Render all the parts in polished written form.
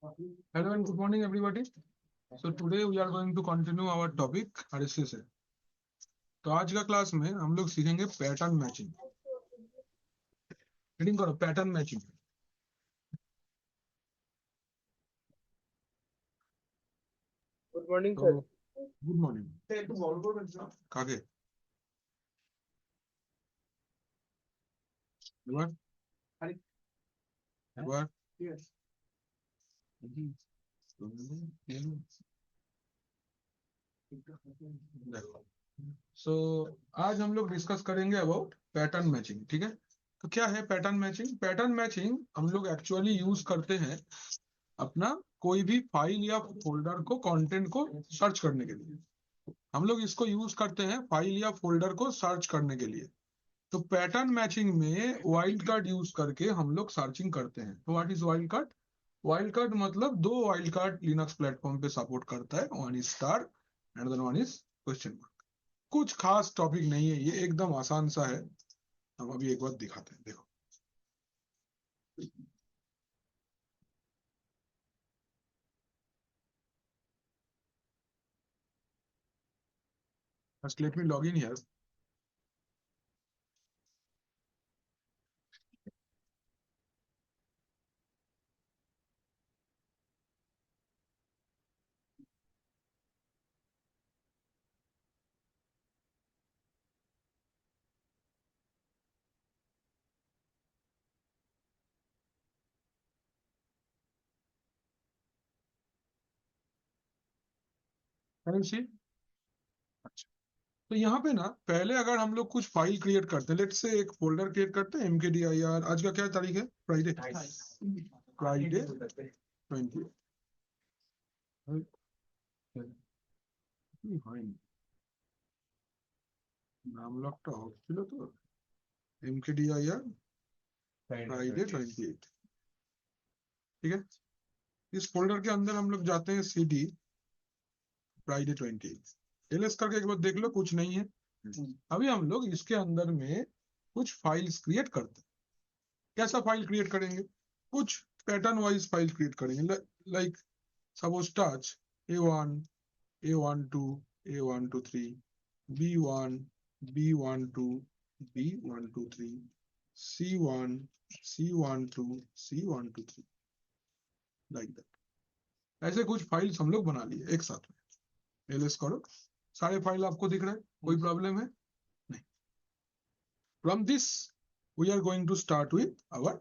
Hello and good morning, everybody. So today we are going to continue our topic RSS है। तो आज का class में हम लोग सीखेंगे पैटर्न मैचिंग। रीडिंग करो, पैटर्न मैचिंग। गुड मॉर्निंग तो सर। Good morning. कागे बार बार सो आज हम लोग डिस्कस करेंगे अबाउट पैटर्न मैचिंग। ठीक है, तो क्या है पैटर्न मैचिंग? पैटर्न मैचिंग हम लोग एक्चुअली यूज करते हैं अपना कोई भी फाइल या फोल्डर को, कंटेंट को सर्च करने के लिए। हम लोग इसको यूज करते हैं फाइल या फोल्डर को सर्च करने के लिए। तो पैटर्न मैचिंग में वाइल्ड कार्ड यूज करके हम लोग सर्चिंग करते हैं। तो what is wild card? Wild card मतलब दो वाइल्ड कार्ड लिनक्स प्लेटफॉर्म पे सपोर्ट करता है। One is star and then one is question mark. कुछ खास टॉपिक नहीं है, ये एकदम आसान सा है। हम अभी एक बार दिखाते हैं, देखो। First let me log in here. Can you see? अच्छा, तो यहाँ पे ना पहले अगर हम लोग कुछ फाइल क्रिएट करते हैं, लेट से एक फोल्डर क्रिएट करते हैं mkdir। आज का क्या तारीख है? फ्राइडे। फ्राइडे 20। নাম লকটা হচ্ছিল তো mkdir फ्राइडे 28। ठीक है, इस फोल्डर के अंदर हम लोग जाते हैं cd फ्राइडे 28। ls करके एक बार देख लो, कुछ नहीं है। अभी हम लोग इसके अंदर में कुछ फाइल्स क्रिएट करते हैं। कैसा फाइल क्रिएट करेंगे? कुछ पैटर्न वाइज फाइल क्रिएट करेंगे। Like suppose touch a1 a12 a123 b1 b12 b123 c1 c12 c123 like that. ऐसे कुछ फाइल्स हम लोग बना लिए एक साथ में। एलएस करो, सारे फाइल आपको दिख रहा है, कोई प्रॉब्लम है नहीं। From this we are going to start with our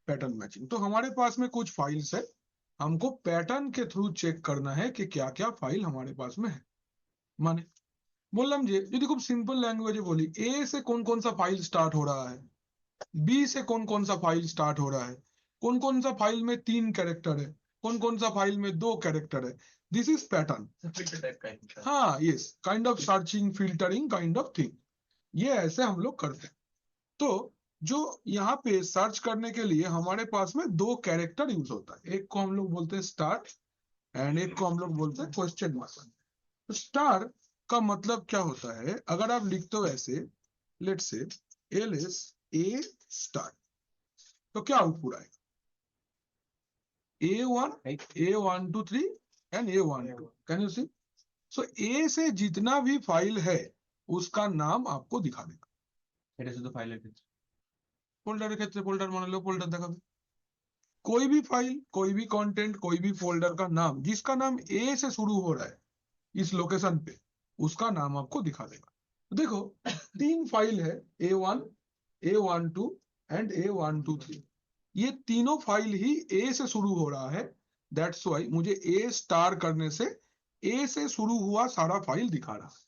pattern matching. तो हमारे पास में कुछ फाइल्स है, हमको पैटर्न के थ्रू चेक करना है कि क्या क्या फाइल हमारे पास में है। माने बोललाम जे यदि खूब सिंपल लैंग्वेज बोली, ए से कौन कौन सा फाइल स्टार्ट हो रहा है, बी से कौन कौन सा फाइल स्टार्ट हो रहा है, कौन कौन सा फाइल में 3 कैरेक्टर है, कौन कौन सा फाइल में 2 कैरेक्टर है। This is pattern. हाँ, yes, kind of searching, filtering kind of thing. ये ऐसे हम लोग करते हैं। तो जो यहाँ पे सर्च करने के लिए हमारे पास में 2 कैरेक्टर यूज होता है। एक को हम लोग बोलते हैं स्टार एंड एक को हम लोग बोलते हैं क्वेश्चन मार्क। तो स्टार का मतलब क्या होता है? अगर आप लिखते हो ऐसे, let's say ls a star, तो क्या आउटपुट आएगा? a1 a123 and a12। Can you see? So a से जितना भी फाइल है उसका नाम आपको दिखा देगा। এটা শুধু ফাইলের ক্ষেত্রে, फोल्डर ক্ষেত্রে फोल्डर मान लो, फोल्डर दिखाবে। कोई भी फाइल, कोई भी कंटेंट, कोई भी फोल्डर का नाम जिसका नाम ए से शुरू हो रहा है इस लोकेशन पे, उसका नाम आपको दिखा देगा। तो देखो 3 फाइल है, a1 a12 एंड a123। ये तीनों फाइल ही ए से शुरू हो रहा है। दैट्स वाई मुझे ए स्टार करने से ए से शुरू हुआ सारा फाइल दिखा रहा है।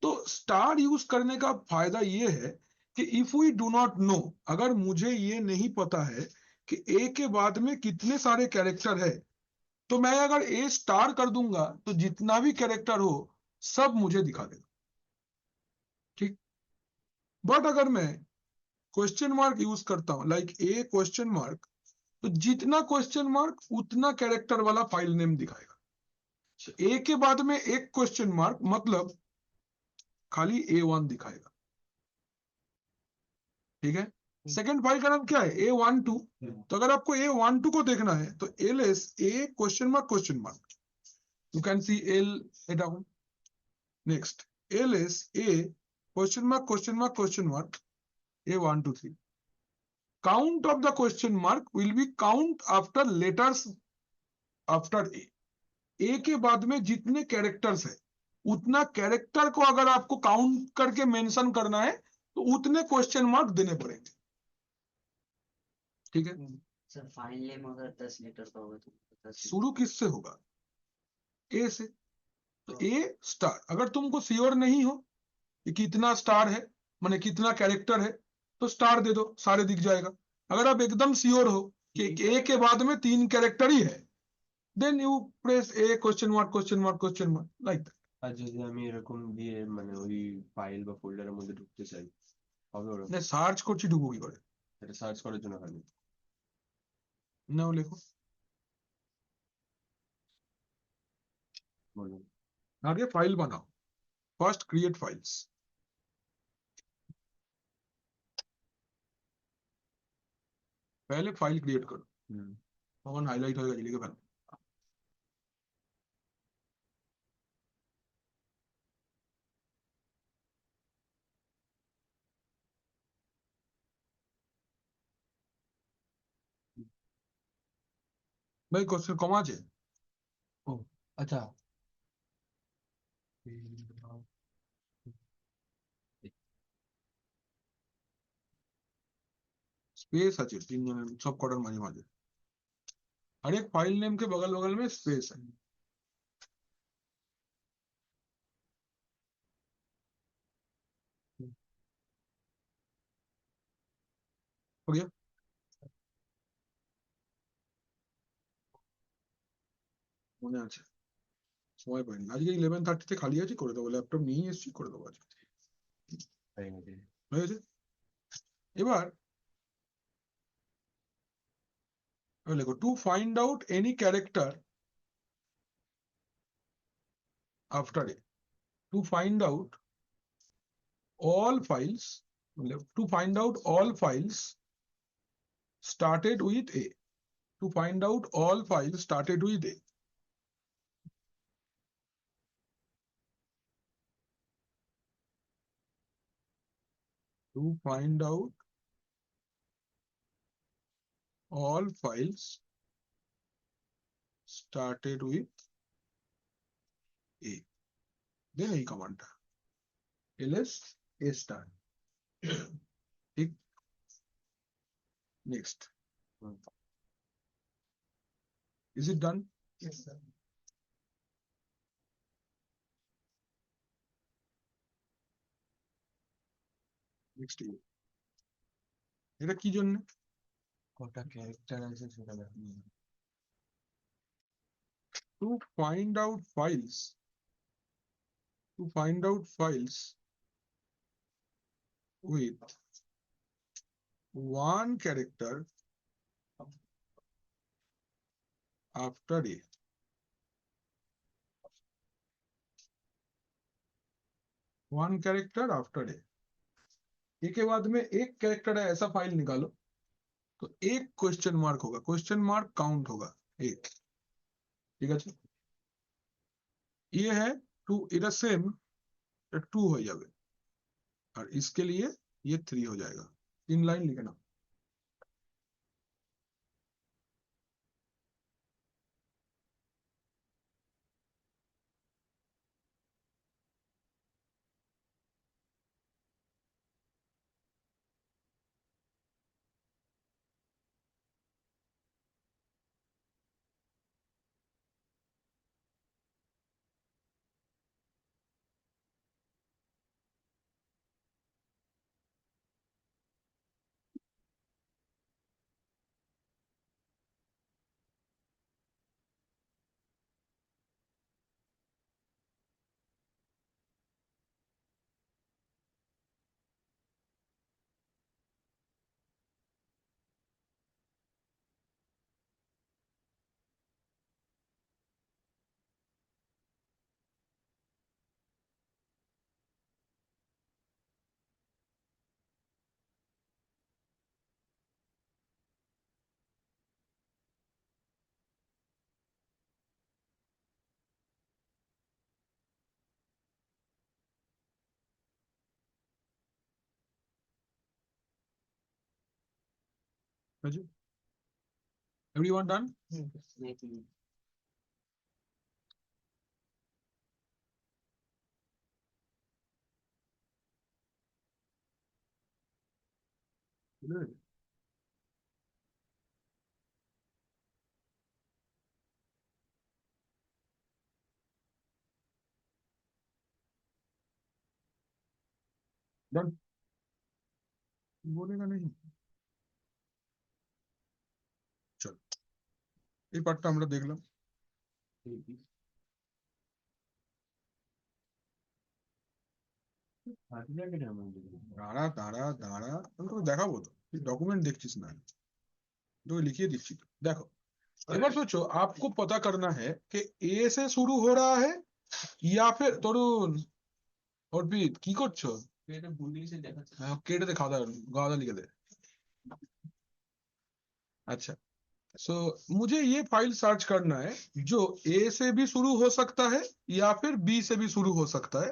तो स्टार यूज करने का फायदा ये है कि if we do not know, अगर मुझे ये नहीं पता है कि ए के बाद में कितने सारे कैरेक्टर है, तो मैं अगर ए स्टार कर दूंगा तो जितना भी कैरेक्टर हो सब मुझे दिखा देगा। ठीक, बट अगर मैं क्वेश्चन मार्क यूज करता हूं, लाइक ए क्वेश्चन मार्क, तो जितना क्वेश्चन मार्क उतना कैरेक्टर वाला फाइल नेम दिखाएगा। ए के बाद में एक क्वेश्चन मार्क मतलब खाली a1 दिखाएगा। ठीक है, सेकेंड फाइल का नाम क्या है, A12। तो अगर आपको A12 को देखना है तो ls a question mark, you can see l it down। Next ls a question mark A123। Count of the question mark will be count after letters after A के बाद में जितने कैरेक्टर्स है उतना कैरेक्टर को अगर आपको काउंट करके मेंशन करना है तो उतने क्वेश्चन मार्क देने पड़ेंगे, ठीक है। सर फाइल नेम अगर 10 लीटर का होगा तो 10 शुरू किससे होगा, ए से। तो ए स्टार, अगर तुमको श्योर नहीं हो कि कितना स्टार है माने कितना कैरेक्टर है तो स्टार दे दो, सारे दिख जाएगा। अगर आप एकदम श्योर हो कि ए के बाद में 3 कैरेक्टर ही है, then you press a question mark like that. আর যদি আমি এরকম দিয়ে মানে ওই ফাইল বা ফোল্ডারের মধ্যে ঢুকতে চাই হবে ওরকম? সার্চ করছি ঢুকবো কি করে, এটা সার্চ করার জন্য খালি নাও লেখো, বলুন। आगे फाइल बनाओ, फर्स्ट क्रिएट फाइल्स। पहले फाइल क्रिएट करो, তখন হাইলাইট হয়ে গেছে, লিখে ফেলো। ভাই কোশ্চেন কম আছে, ও আচ্ছা, स्पेस আছে 3 জনের সব কটার মাঝে মাঝে, हर एक फाइल नेम के बगल बगल में स्पेस है। हो गया, মনে আছে, সময় পাইনি আজকে 11:30 তে খালি আছি, করে দেবো, ল্যাপটপ নিয়ে এসেছি, করে দেবো আজকে, হয়ে গেছে। হয়ে গেছে। এবার লেখো to find out any character after A, to find out all files, to find out all files started with A, to find out all files started with A। To find out all files started with A, then এই কমান্ডটা ls a star, ঠিক। Next, is it done? Yes, sir. Next এটা কি জন্য, কটা character আছে সেটা দেখুন। to find out files, to find out files with one character after A, one character after A, ए के बाद में एक कैरेक्टर है ऐसा फाइल निकालो तो एक क्वेश्चन मार्क होगा, क्वेश्चन मार्क काउंट होगा एक, ঠিক আছে। ये है टू, এটা সেম 2 हो जाएगा और इसके लिए ये 3 हो जाएगा, 3 लाइन लिखना। Everyone done? नहीं डन? बोलेगा नहीं। चलो এই পার্টটা আমরা দেখলাম। দাঁড়া দাঁড়া দাঁড়া, আমি তোকে দেখাবো তো, তুই ডকুমেंट देखছিস ना, तो लिखिए दिखची। देखो एक बार सोचो, आपको पता करना है कि ए से शुरू हो रहा है या फिर তরুণ অর্পিত কি করছো? হ্যাঁ কেটে দে, খাওয়া দাওয়া গাওয়া লিখে দে। अच्छा सो मुझे ये फाइल सर्च करना है जो ए से भी शुरू हो सकता है या फिर बी से भी शुरू हो सकता है।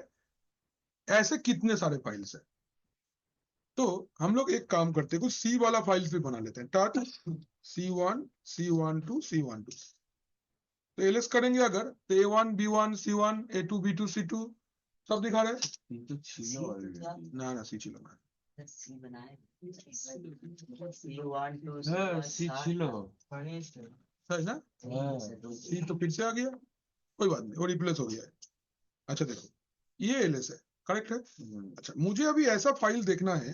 ऐसे कितने सारे फाइल्स है? तो हम लोग एक काम करते हैं, कुछ सी वाला फाइल्स भी बना लेते हैं। टाट C1 C12 C12, तो एलएस करेंगे अगर तो A1 B1 C1 A2 B2 C2 सब दिखा रहे हैं ना? ना सी चिलो ना, सी बनाए C1 to सी ছিল है ना? सी तो फिर से आ गया, कोई बात नहीं, वो रिप्लेस हो गया है। अच्छा देखो ये एलएस है, करेक्ट है। अच्छा मुझे अभी ऐसा फाइल देखना है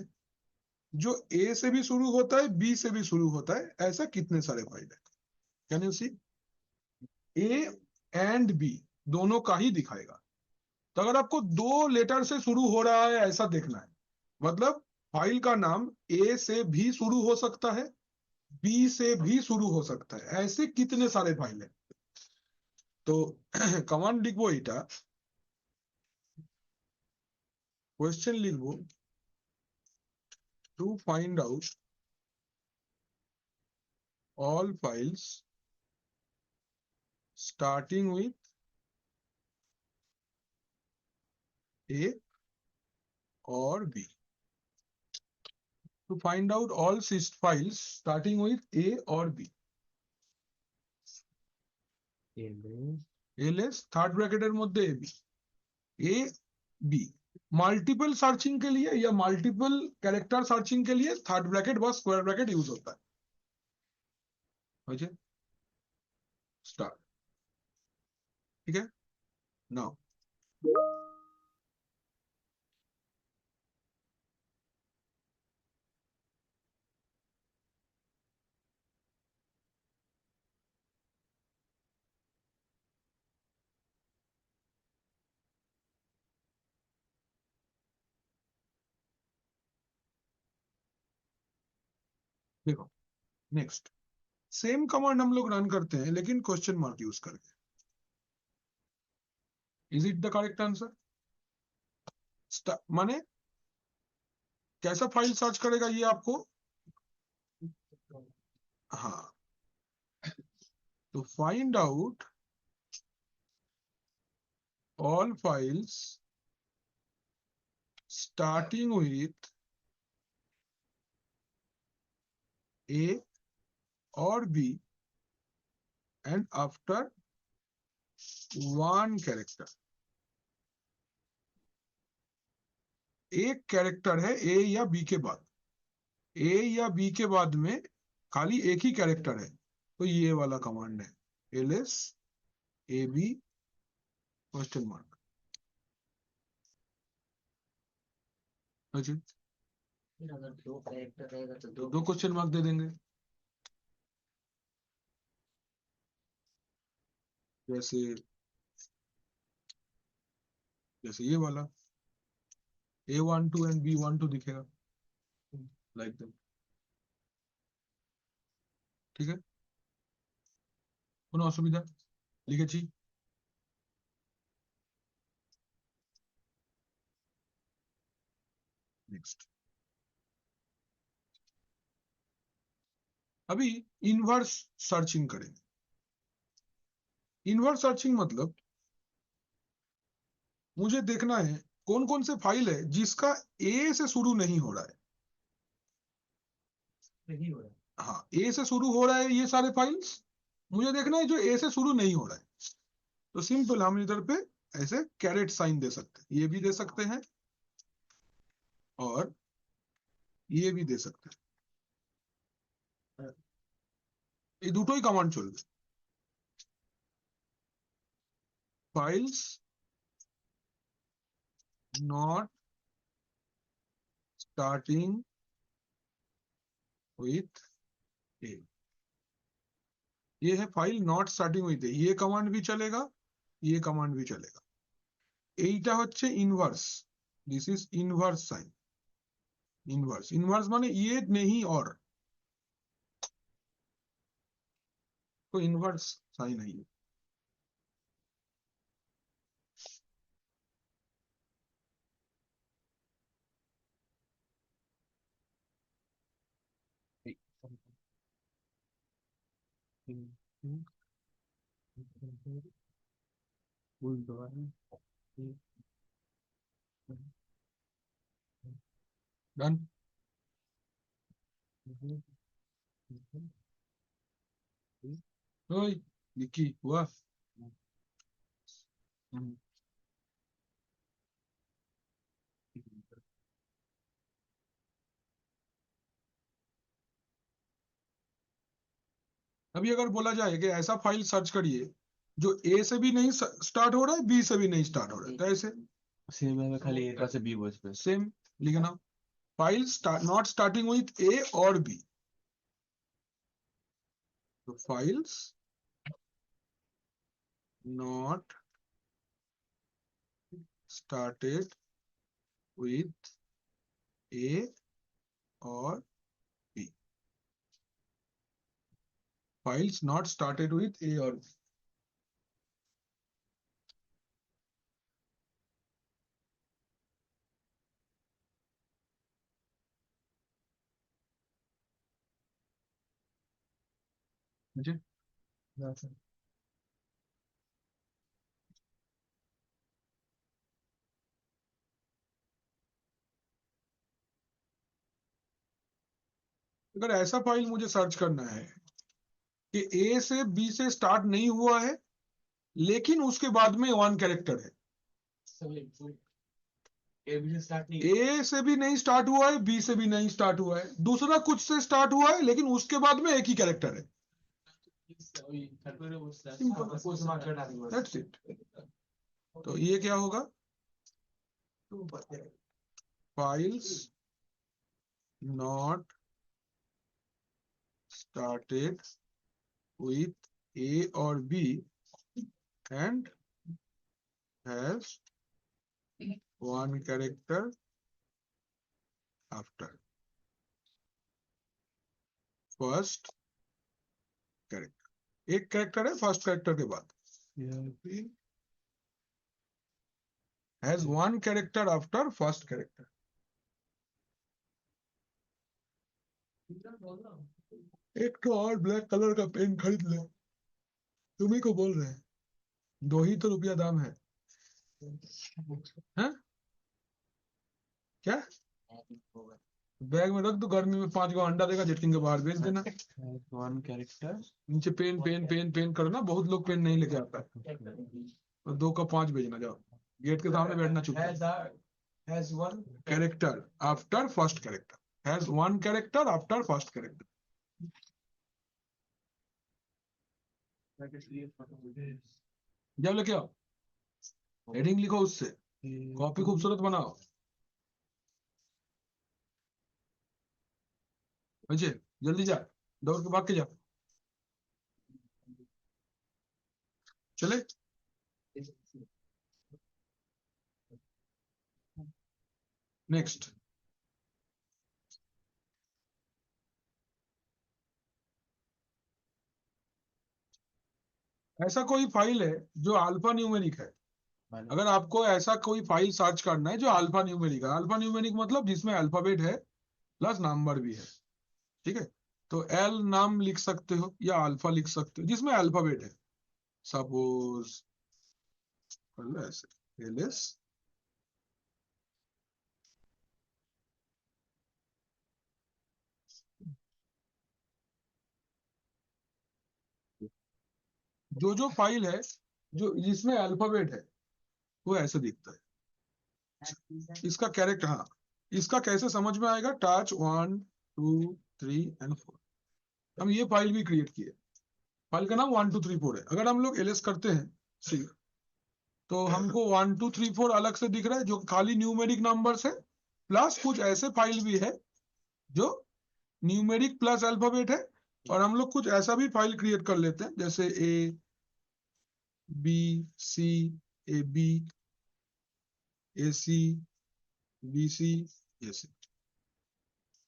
जो ए से भी शुरू होता है बी से भी शुरू होता है। ऐसा कितने सारे फाइल है? Can you see? A and B दोनों का ही दिखाएगा। तो अगर आपको दो लेटर से शुरू हो रहा है ऐसा देखना है, मतलब फाइल का नाम ए से भी शुरू हो सकता है बी से भी शुरू हो सकता है। ऐसे कितने सारे फाइल है? तो कमांड लिखबो এটা, question लिखबो to find out all files starting with A or B. To find out all files starting with A or B. ls third ব্র্যাকেটের মধ্যে AB A B। Multiple searching के लिए या मल्टीपल कैरेक्टर सर्चिंग के लिए third bracket व square bracket use होता है। स्टार्ट, ठीक है। नाउ देखो नेक्स्ट सेम कमांड हम लोग रन करते हैं लेकिन क्वेश्चन मार्क यूज करके। Is it the correct answer? माने कैसा फाइल सर्च करेगा ये आपको, हाँ, तो find out all files starting with A or B and after one character। एक कैरेक्टर है A या B के बाद, A या B के बाद में खाली एक ही कैरेक्टर है, तो ये वाला कमांड है ls ab क्वेश्चन मार्क। अगर दो कैरेक्टर रहेगा तो दो क्वेश्चन मार्क दे देंगे, जैसे जैसे ये वाला A12 एंड B12 दिखेगा लाइक दैट, ठीक है। কোনো অসুবিধা লিখেছি। नेक्स्ट अभी इनवर्स सर्चिंग करेंगे। इनवर्स सर्चिंग मतलब मुझे देखना है कौन कौन से फाइल है जिसका ए से शुरू नहीं हो रहा है। हाँ, ए से शुरू हो रहा है ये सारे फाइल्स, मुझे देखना है जो ए से शुरू नहीं हो रहा है। तो सिंपल हम इधर पे ऐसे कैरेट साइन दे सकते हैं, ये भी दे सकते हैं और ये भी दे सकते हैं। ये দুটোই কমান্ড চলবে। ফাইলস নট স্টার্টিং উইথ ए, ये है फाइल नॉट स्टार्टिंग উইথ ए, ये कमांड भी चलेगा, ये कमांड भी चलेगा। এইটা হচ্ছে inverse, this is inverse sign. Inverse, inverse মানে ये नहीं और, तो इनवर्स साइन है ये। डन। ओए निकी हुआ। अभी अगर बोला जाए कि ऐसा फाइल सर्च करिए जो ए से भी नहीं स्टार्ट हो रहा है, बी से भी नहीं स्टार्ट हो रहा है, तो ऐसे सेम है, खाली ए से बी बस पे सेम लिखना, file not starting with A और बी, तो files not started with A और B, files not started with A और बी। मुझे अगर ऐसा फाइल मुझे सर्च करना है कि ए से बी से स्टार्ट नहीं हुआ है लेकिन उसके बाद में वन कैरेक्टर है, ए से भी नहीं स्टार्ट हुआ है, बी से भी नहीं स्टार्ट हुआ है, दूसरा कुछ से स्टार्ट हुआ है लेकिन उसके बाद में एक ही कैरेक्टर है, दैट्स इट। तो ये क्या होगा, files not started with A और B and has one character after first character, एक कैरेक्टर है फर्स्ट कैरेक्टर के बाद, has one character after first character. एक तो और ब्लैक कलर का पेन खरीद ले, तुम्ही को बोल रहे हैं, 2 ही तो रुपया दाम है। हैं? क्या बैग में रख दो, गर्मी में 5 गो अंडा देगा, जेटिंग के बाहर भेज देना। वन कैरेक्टर नीचे पेन पेन पेन पेन करना, बहुत लोग पेन नहीं लेके आता है, और 2 का 5 भेजना, जाओ गेट के सामने बैठना चुप। has one character after first character, has one character after first character. जब लेके आओ, हेडिंग लिखो, उससे कॉपी खूबसूरत बनाओ। बच्चे जल्दी जा, दौड़ के भाग के जा, चले। नेक्स्ट, ऐसा कोई फाइल है जो अल्फा न्यूमेरिक है। अगर आपको ऐसा कोई फाइल सर्च करना है जो अल्फा न्यूमेरिक है, अल्फा न्यूमेरिक मतलब जिसमें अल्फाबेट है प्लस नंबर भी है, ठीक है। तो एल नाम लिख सकते हो या अल्फा लिख सकते हो जिसमें अल्फाबेट है, सपोज ऐसे एलएस जो फाइल है जो जिसमें अल्फाबेट है वो ऐसे दिखता है। इसका कैरेक्टर, हाँ, इसका कैसे समझ में आएगा? Touch 1 2 3 and 4। हम ये फाइल भी क्रिएट किए, फाइल का नाम 1 2 3 4 है। अगर हम लोग एलएस करते हैं सी, तो हमको 1 2 3 4 अलग से दिख रहा है जो खाली न्यूमेरिक नंबर्स है, प्लस कुछ ऐसे फाइल भी है जो न्यूमेरिक प्लस अल्फाबेट है। और हम लोग कुछ ऐसा भी फाइल क्रिएट कर लेते हैं जैसे A B C, A B, A C, B C, A C.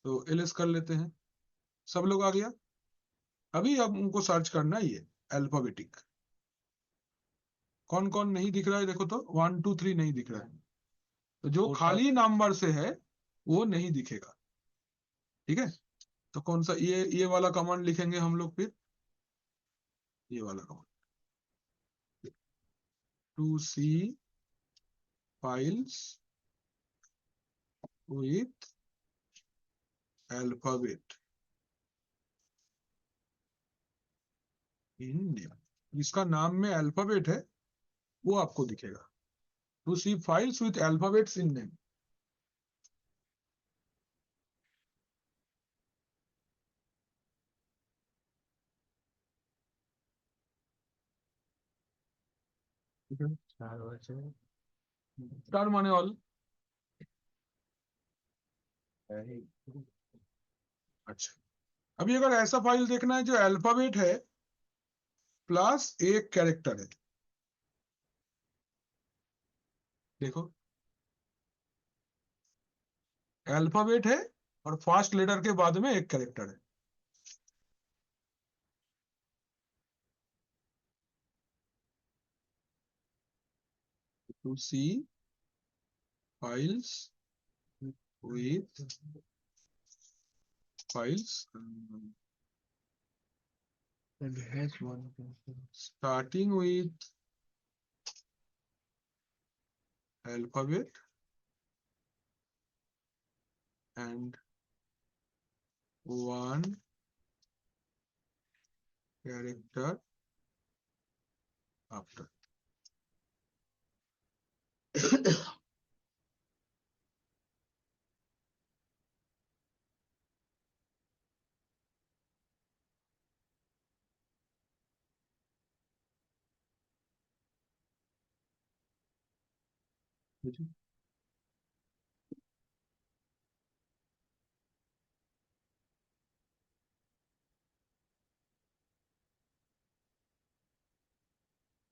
तो एलएस कर लेते हैं। सब लोग आ गया। अभी अब उनको सर्च करना ही है अल्फाबेटिक। कौन कौन नहीं दिख रहा है देखो तो, 1 2 3 नहीं दिख रहा है, तो जो खाली नंबर से है वो नहीं दिखेगा। ठीक है, तो कौन सा, ये वाला कमांड लिखेंगे हम लोग फिर, ये वाला command, to see files with alphabet in name. इसका नाम में अल्फाबेट है वो आपको दिखेगा। To see files with alphabets in name. Star माने ऑल। अच्छा, अभी अगर ऐसा फाइल देखना है जो अल्फाबेट है प्लस एक कैरेक्टर है, देखो अल्फाबेट है और फर्स्ट लेटर के बाद में एक कैरेक्टर है। To see files with files And has one. starting with alphabet and one character after.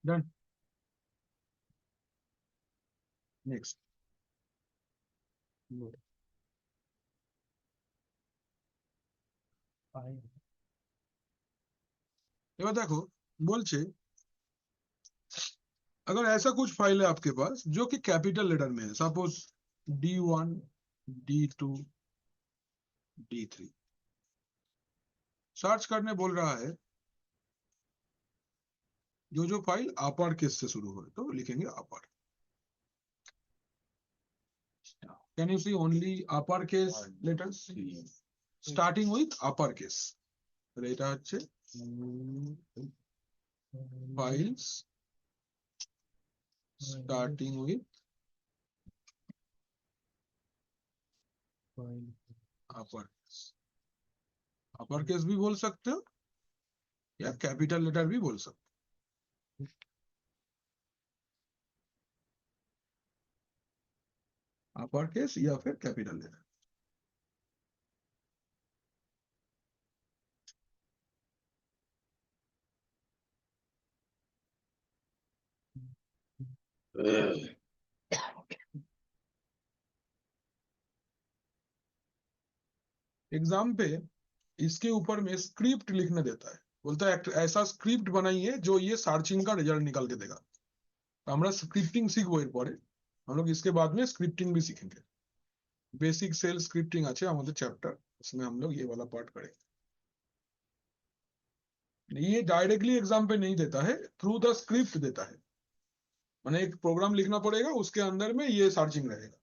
Done. Next. এবার দেখো বলছে अगर ऐसा कुछ फाइल है आपके पास जो कि कैपिटल लेटर में है, suppose D1 D2 D3, search करने बोल रहा है जो फाइल अपर केस से शुरू हो, तो लिखेंगे upper. Can you see only upper case letters starting with upper case? এটা হচ্ছে files starting with upper case. Upper case भी बोल सकते हो या कैपिटल लेटर भी बोल सकते हो, अपर केस या फिर कैपिटल लेटर। एग्जाम पे इसके ऊपर में स्क्रिप्ट लिखने देता है, बोलता है ऐसा स्क्रिप्ट बनाइए जो ये सर्चिंग का रिजल्ट निकाल के देगा। तो আমরা স্ক্রিপ্টিং শিখবো এরপরে, हम लोग इसके बाद में स्क्रिप्टिंग भी सीखेंगे। बेसिक सेल स्क्रिप्टिंग আছে আমাদের चैप्टर, उसमें हम लोग ये वाला पार्ट करेंगे। ये डायरेक्टली एग्जाम पे नहीं देता है, थ्रू द स्क्रिप्ट देता है। मैंने एक प्रोग्राम लिखना पड़ेगा, उसके अंदर में ये সার্চিং रहेगा,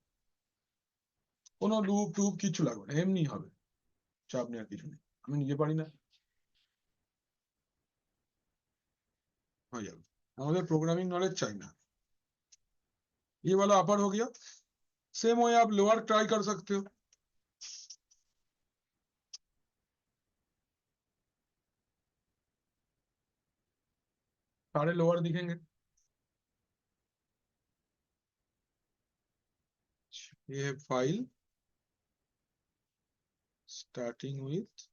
কোনো লুপ টুপ কিছু লাগবে না, এমনি হবে, চাপ নেওয়ার কিছু নেই। আমি নিজে পারি না। हो जाएगा, আমাদের प्रोग्रामिंग नॉलेज चाहिए ना। ये वाला अपर हो गया। सेम way आप लोअर ट्राई कर सकते हो। सारे लोअर दिखेंगे। ये है file starting with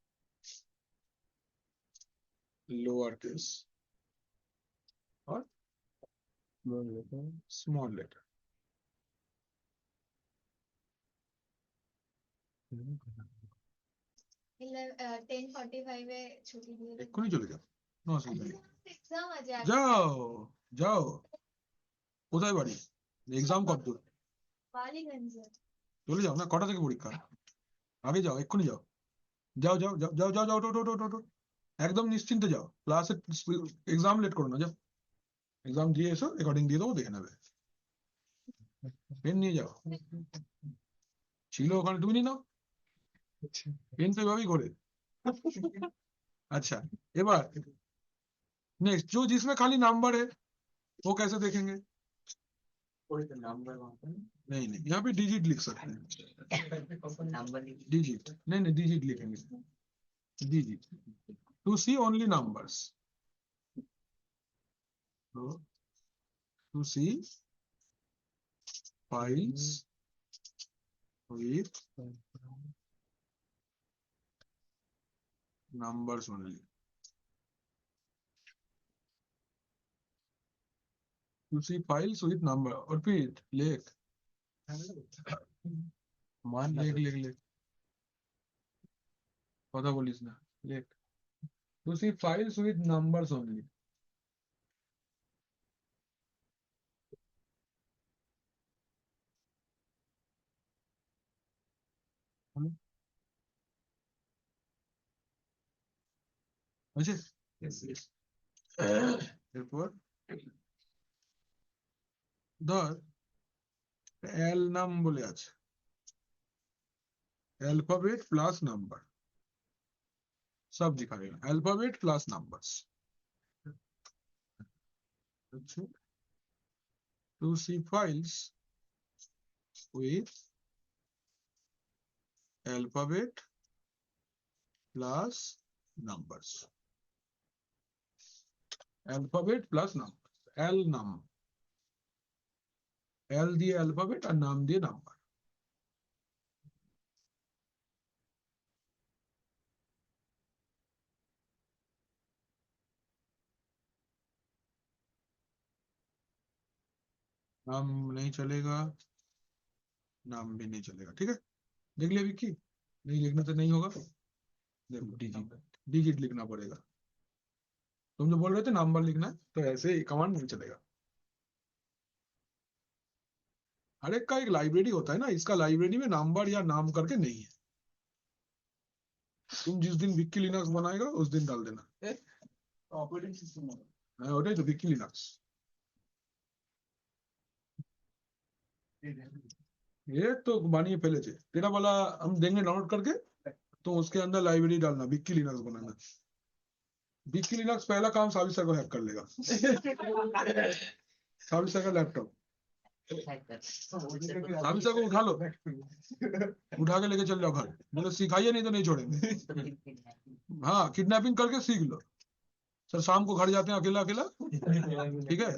lower case और स्मॉल लेटर। मतलब 10:45 এ ছুটি দিয়ে দেবে। এক্ষুনি চলে যাও, নো অসুবিধা নেই। এক্সাম আছে আগে। যাও যাও, কোথায় বাড়ি? এক্সাম কত দূর? বালিগঞ্জে। চলে যাও না, কটা থেকে পরীক্ষা? আগে যাও, এক্ষুনি যাও, যাও যাও যাও যাও যাও যাও, ওঠো ওঠো ওঠো ওঠো, একদম নিশ্চিন্তে যাও। ক্লাসে এক্সাম লেট করো না, যাও এক্সাম দিয়ে এসো, রেকর্ডিং দিয়ে দেবো, দেখে নেবে। পেন নিয়ে যাও, ছিল ওখানে, তুমি নিয়ে নাও। पेन तो एभाবেই করে। अच्छा, এবার नेक्स्ट, जो जिसमें खाली नंबर है वो कैसे देखेंगे? नंबर नहीं नहीं, यहाँ पे डिजिट लिख सकते हैं। नंबर डिजिट नहीं नहीं, डिजिट लिखेंगे, digit to see only numbers, to see files with numbers only, to see files with number, और फिर लेख लेख लेख लेख, কথা বলিস না, लेख to see files with numbers only। আছে এরপর ধর এল নাম বলে আছে, অ্যালফাবেট প্লাস নাম্বার, সব दिखा रहेगा, अल्फाबेट प्लस नंबर्स। अच्छा, to see files with alphabet plus numbers, alphabet plus numbers, L নাম, L দিয়ে alphabet আর নাম দিয়ে নাম্বার। नाम नहीं चलेगा, नाम भी नहीं चलेगा, ठीक है। देख लिया विक्की? नहीं लिखना तो नहीं होगा, देखो डिजिट लिखना पड़ेगा। तुम जो बोल रहे थे नंबर लिखना है, तो ऐसे ही कमांड नहीं चलेगा। हर एक का एक लाइब्रेरी होता है ना, इसका लाइब्रेरी में नंबर या नाम करके नहीं है। तुम जिस दिन विक्की लिनक्स बनाएगा उस दिन डाल देना। ऑपरेटिंग सिस्टम हाँ, ওটাই তো विक्की लिनक्स। ये तो बानिए पहले से तेरा वाला हम देंगे डाउनलोड करके, तो उसके अंदर लाइब्रेरी डालना, विक्की लिनक्स बनाना। विक्की लिनक्स पहला काम साविसा को हैक कर लेगा। साविसा का लैपटॉप साविसा को उठा लो, उठा के लेके चल जाओ घर, बोले सिखाइए नहीं तो नहीं छोड़ेंगे। हाँ, किडनैपिंग करके सीख लो। सर शाम को घर जाते हैं अकेला अकेला, ठीक है,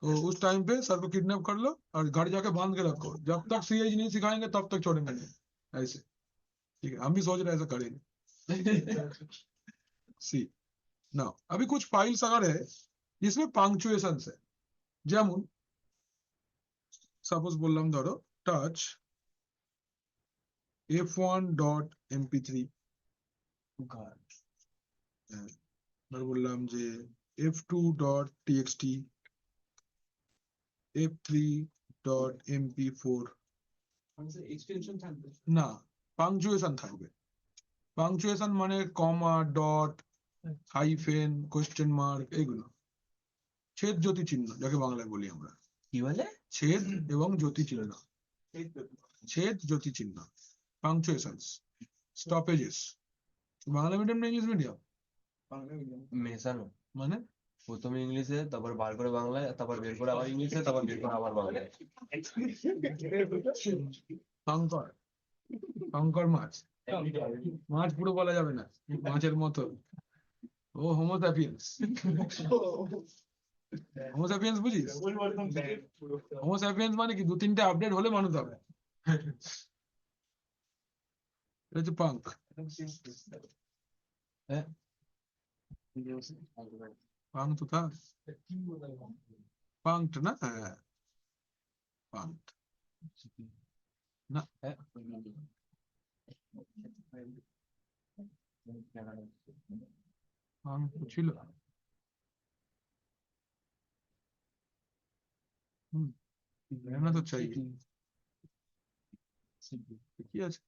तो उस टाइम पे सर को किडनैप कर लो और घर जाके बांध के रखो, जब तक सीएज नहीं सिखाएंगे तब तक छोड़ेंगे नहीं, ऐसे। ठीक है, हम भी सोच रहे हैं ऐसा करेंगे। सी ना, अभी कुछ फाइल्स अगर है जिसमें पंक्चुएशन है, যেমন সাপোজ বললাম ধরো টাচ f1.mp3, ধর বললাম যে f2.txt, f3.mp4, এক্সটেনশন থাকবে না পাংচুয়েশন থাকবে। পাংচুয়েশন মানে কমা, ডট, হাইফেন, কোয়েশ্চেন মার্ক, এগুলো ছেদ জ্যোতি চিহ্ন যাকে বাংলায় বলি আমরা। কি বলে? ছেদ এবং জ্যোতি চিহ্ন, ছেদ জ্যোতি চিহ্ন, পাংচুয়েশনস, স্টপেজেস। বাংলা মিডিয়াম না ইংলিশ মিডিয়াম? বাংলা মিডিয়াম মেশানো মানে প্রথমে ইংলিশে, তারপর বার করে বাংলায়, তারপর বের করে আবার ইংলিশে, তারপর বের করে আবার বাংলায়। শঙ্কর, শঙ্কর মাছ, মাছ পুরো বলা যাবে না, মাছের মতো। ও হোমোস্যাপিয়েন্স, হোমোস্যাপিয়েন্স বুঝিস? হোমোস্যাপিয়েন্স মানে কি, 2-3টে আপডেট হলে মানুষ হবে। এটা হচ্ছে পাঙ্ক। পাঙ্ক তো था, পাঙ্কড না? হ্যাঁ, পাঙ্কড না, পাঙ্ক তো ছিল। रहना तो चाहिए, কি আছে?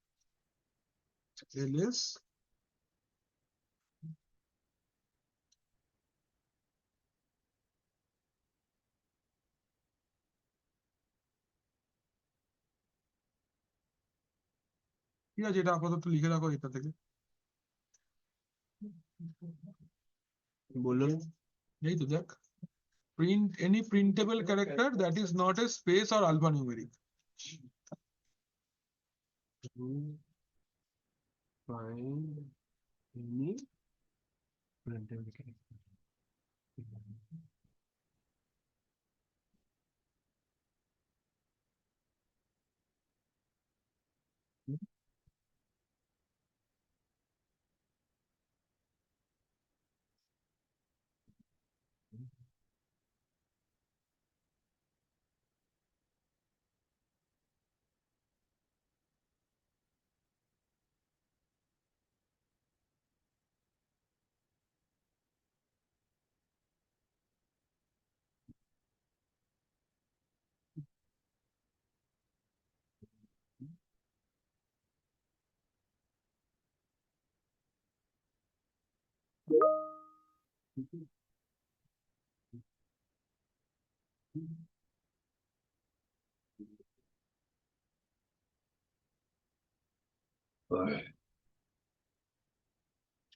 এলিস ঠিক আছে, এটা আপাতত লিখে রাখো এটা থেকে। বলুন। এই তো দেখ, print any printable character that is not a space or alphanumeric. Find any printable character.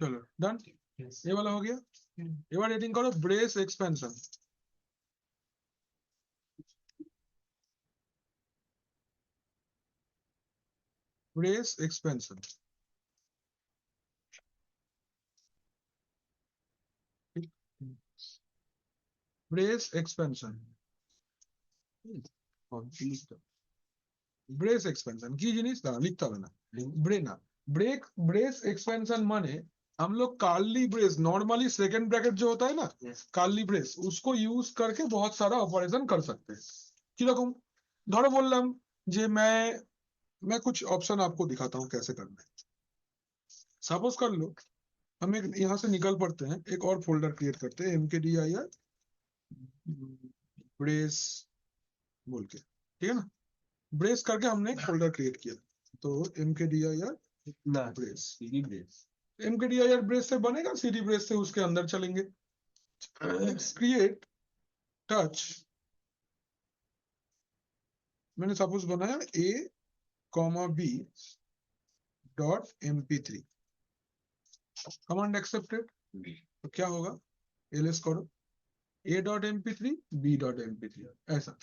चलो डन, ये वाला हो गया। ये वाला रेटिंग करो, brace expansion. Brace expansion, brace expansion, brace expansion কি জিনিস দাঁড়া, লিখতে হবে না। ब्रेक ब्रेस एक्सपेंशन माने हम लोग कार्ली ब्रेस, नॉर्मली सेकंड ब्रैकेट जो होता है ना, कार्ली ब्रेस, उसको यूज करके बहुत सारा ऑपरेशन कर सकते हैं। কিরকম? ধরো বললাম যে मैं कुछ ऑप्शन आपको दिखाता हूँ कैसे करना है। सपोज कर लो हम एक यहाँ से निकल पड़ते हैं, एक और फोल्डर क्रिएट करते हैं, mkdir ब्रेस बोल के, ठीक है ना? ब्रेस करके हमने एक फोल्डर क्रिएट किया, तो mkdir না, brace, CD brace. mkdir brace से बनेगा, सीडी ब्रेस से उसके अंदर चलेंगे। क्रिएट टच, मैंने सपोज बनाया a, b dot mp3, command accepted, तो क्या होगा, एलएस करो a.mp3 b.mp3 ऐसा।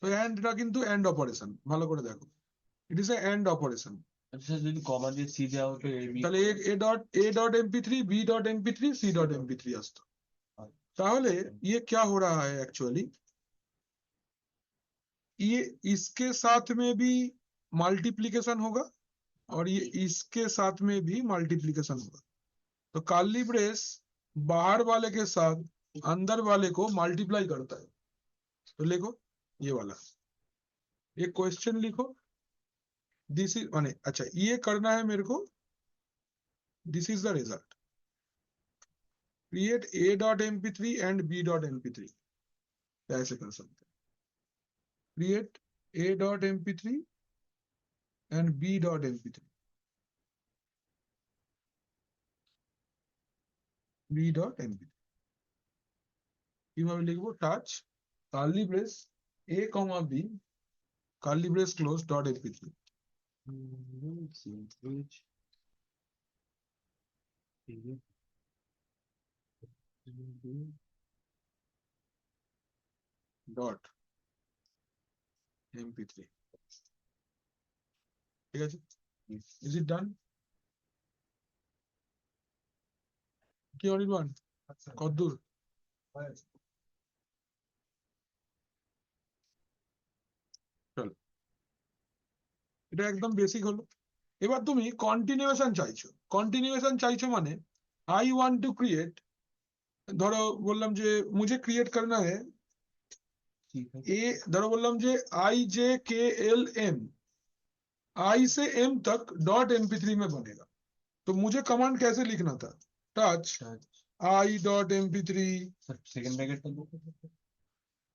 তো এন্ডটা কিন্তু এন্ড অপারেশন, ভালো করে দেখো, it is A and operation. আচ্ছা, যদি কমা দিয়ে সি দেওয়া হতো এবি, তাহলে a.mp3 b.mp3 c.mp3 আসতো। তাহলে ये क्या हो रहा है एक्चुअली, ये इसके साथ में भी मल्टीप्लिकेशन होगा और ये इसके साथ में भी मल्टीप्लिकेशन होगा। तो कार्ली ब्रेस बाहर वाले के साथ अंदर वाले को मल्टीप्लाई करता है। तो लिखो ये वाला, ये क्वेश्चन लिखो, दिस इज माने, अच्छा ये करना है मेरे को, this is the result, create a.mp3 and b.mp3, ऐसे कर सकते हैं, create a.mp3 and b.mp3, b.mp3 কিভাবে লিখবো, touch curly brace a, b curly brace close dot mp3, dot mp3 ঠিক আছে ইজ ইট ডান কি অনির্বাণ কতদূর চলো এটা একদম বেসিক হলো এবার তুমি কন্টিনিউয়েশন চাইছো মানে আই ওয়ান্ট টু ক্রিয়েট ধরো বললাম যে मुझे क्रिएट करना है ए धरो बोललाम जे आई जे के एल एम आई से एम तक डॉट mp3 में बनेगा तो मुझे कमांड कैसे लिखना था touch I dot mp3 second bracket कर दो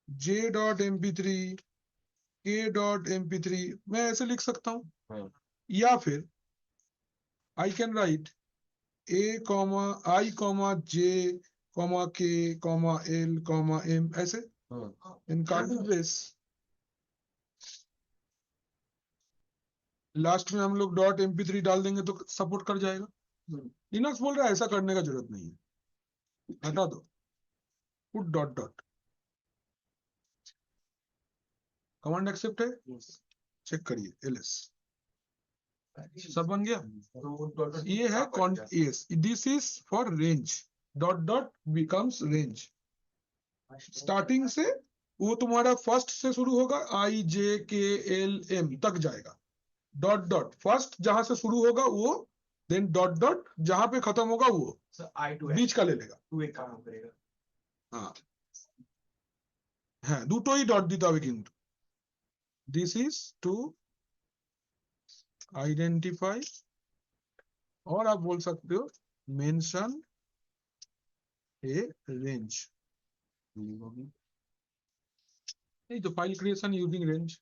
जे डॉट mp3 के डॉट mp3 मैं ऐसे लिख सकता हूँ हाँ। या फिर I can write A comma I comma J comma के कॉमा एल कॉमा एम ऐसे हाँ। इन कार्टिंग प्लेस लास्ट में हम लोग डॉट mp3 डाल देंगे तो सपोर्ट कर जाएगा लिनक्स बोल रहा है ऐसा करने का जरूरत नहीं है हटा दो put dot dot command accept है चेक करिए ls सब बन गया ये है yes this is for range dot dot becomes range starting से वो तुम्हारा फर्स्ट से शुरू होगा आई जे के एल एम तक जाएगा डॉट डॉट फर्स्ट जहां से शुरू होगा वो देन डॉट डॉट जहां पे खत्म होगा वो बीच का ले लेगा काम करेगा हाँ হ্যাঁ দুটোই ডট দিতে হবে কিন্তু দিস ইজ টু आइडेंटिफाई और आप बोल सकते हो मेंशन ए रेंज नहीं तो file creation using range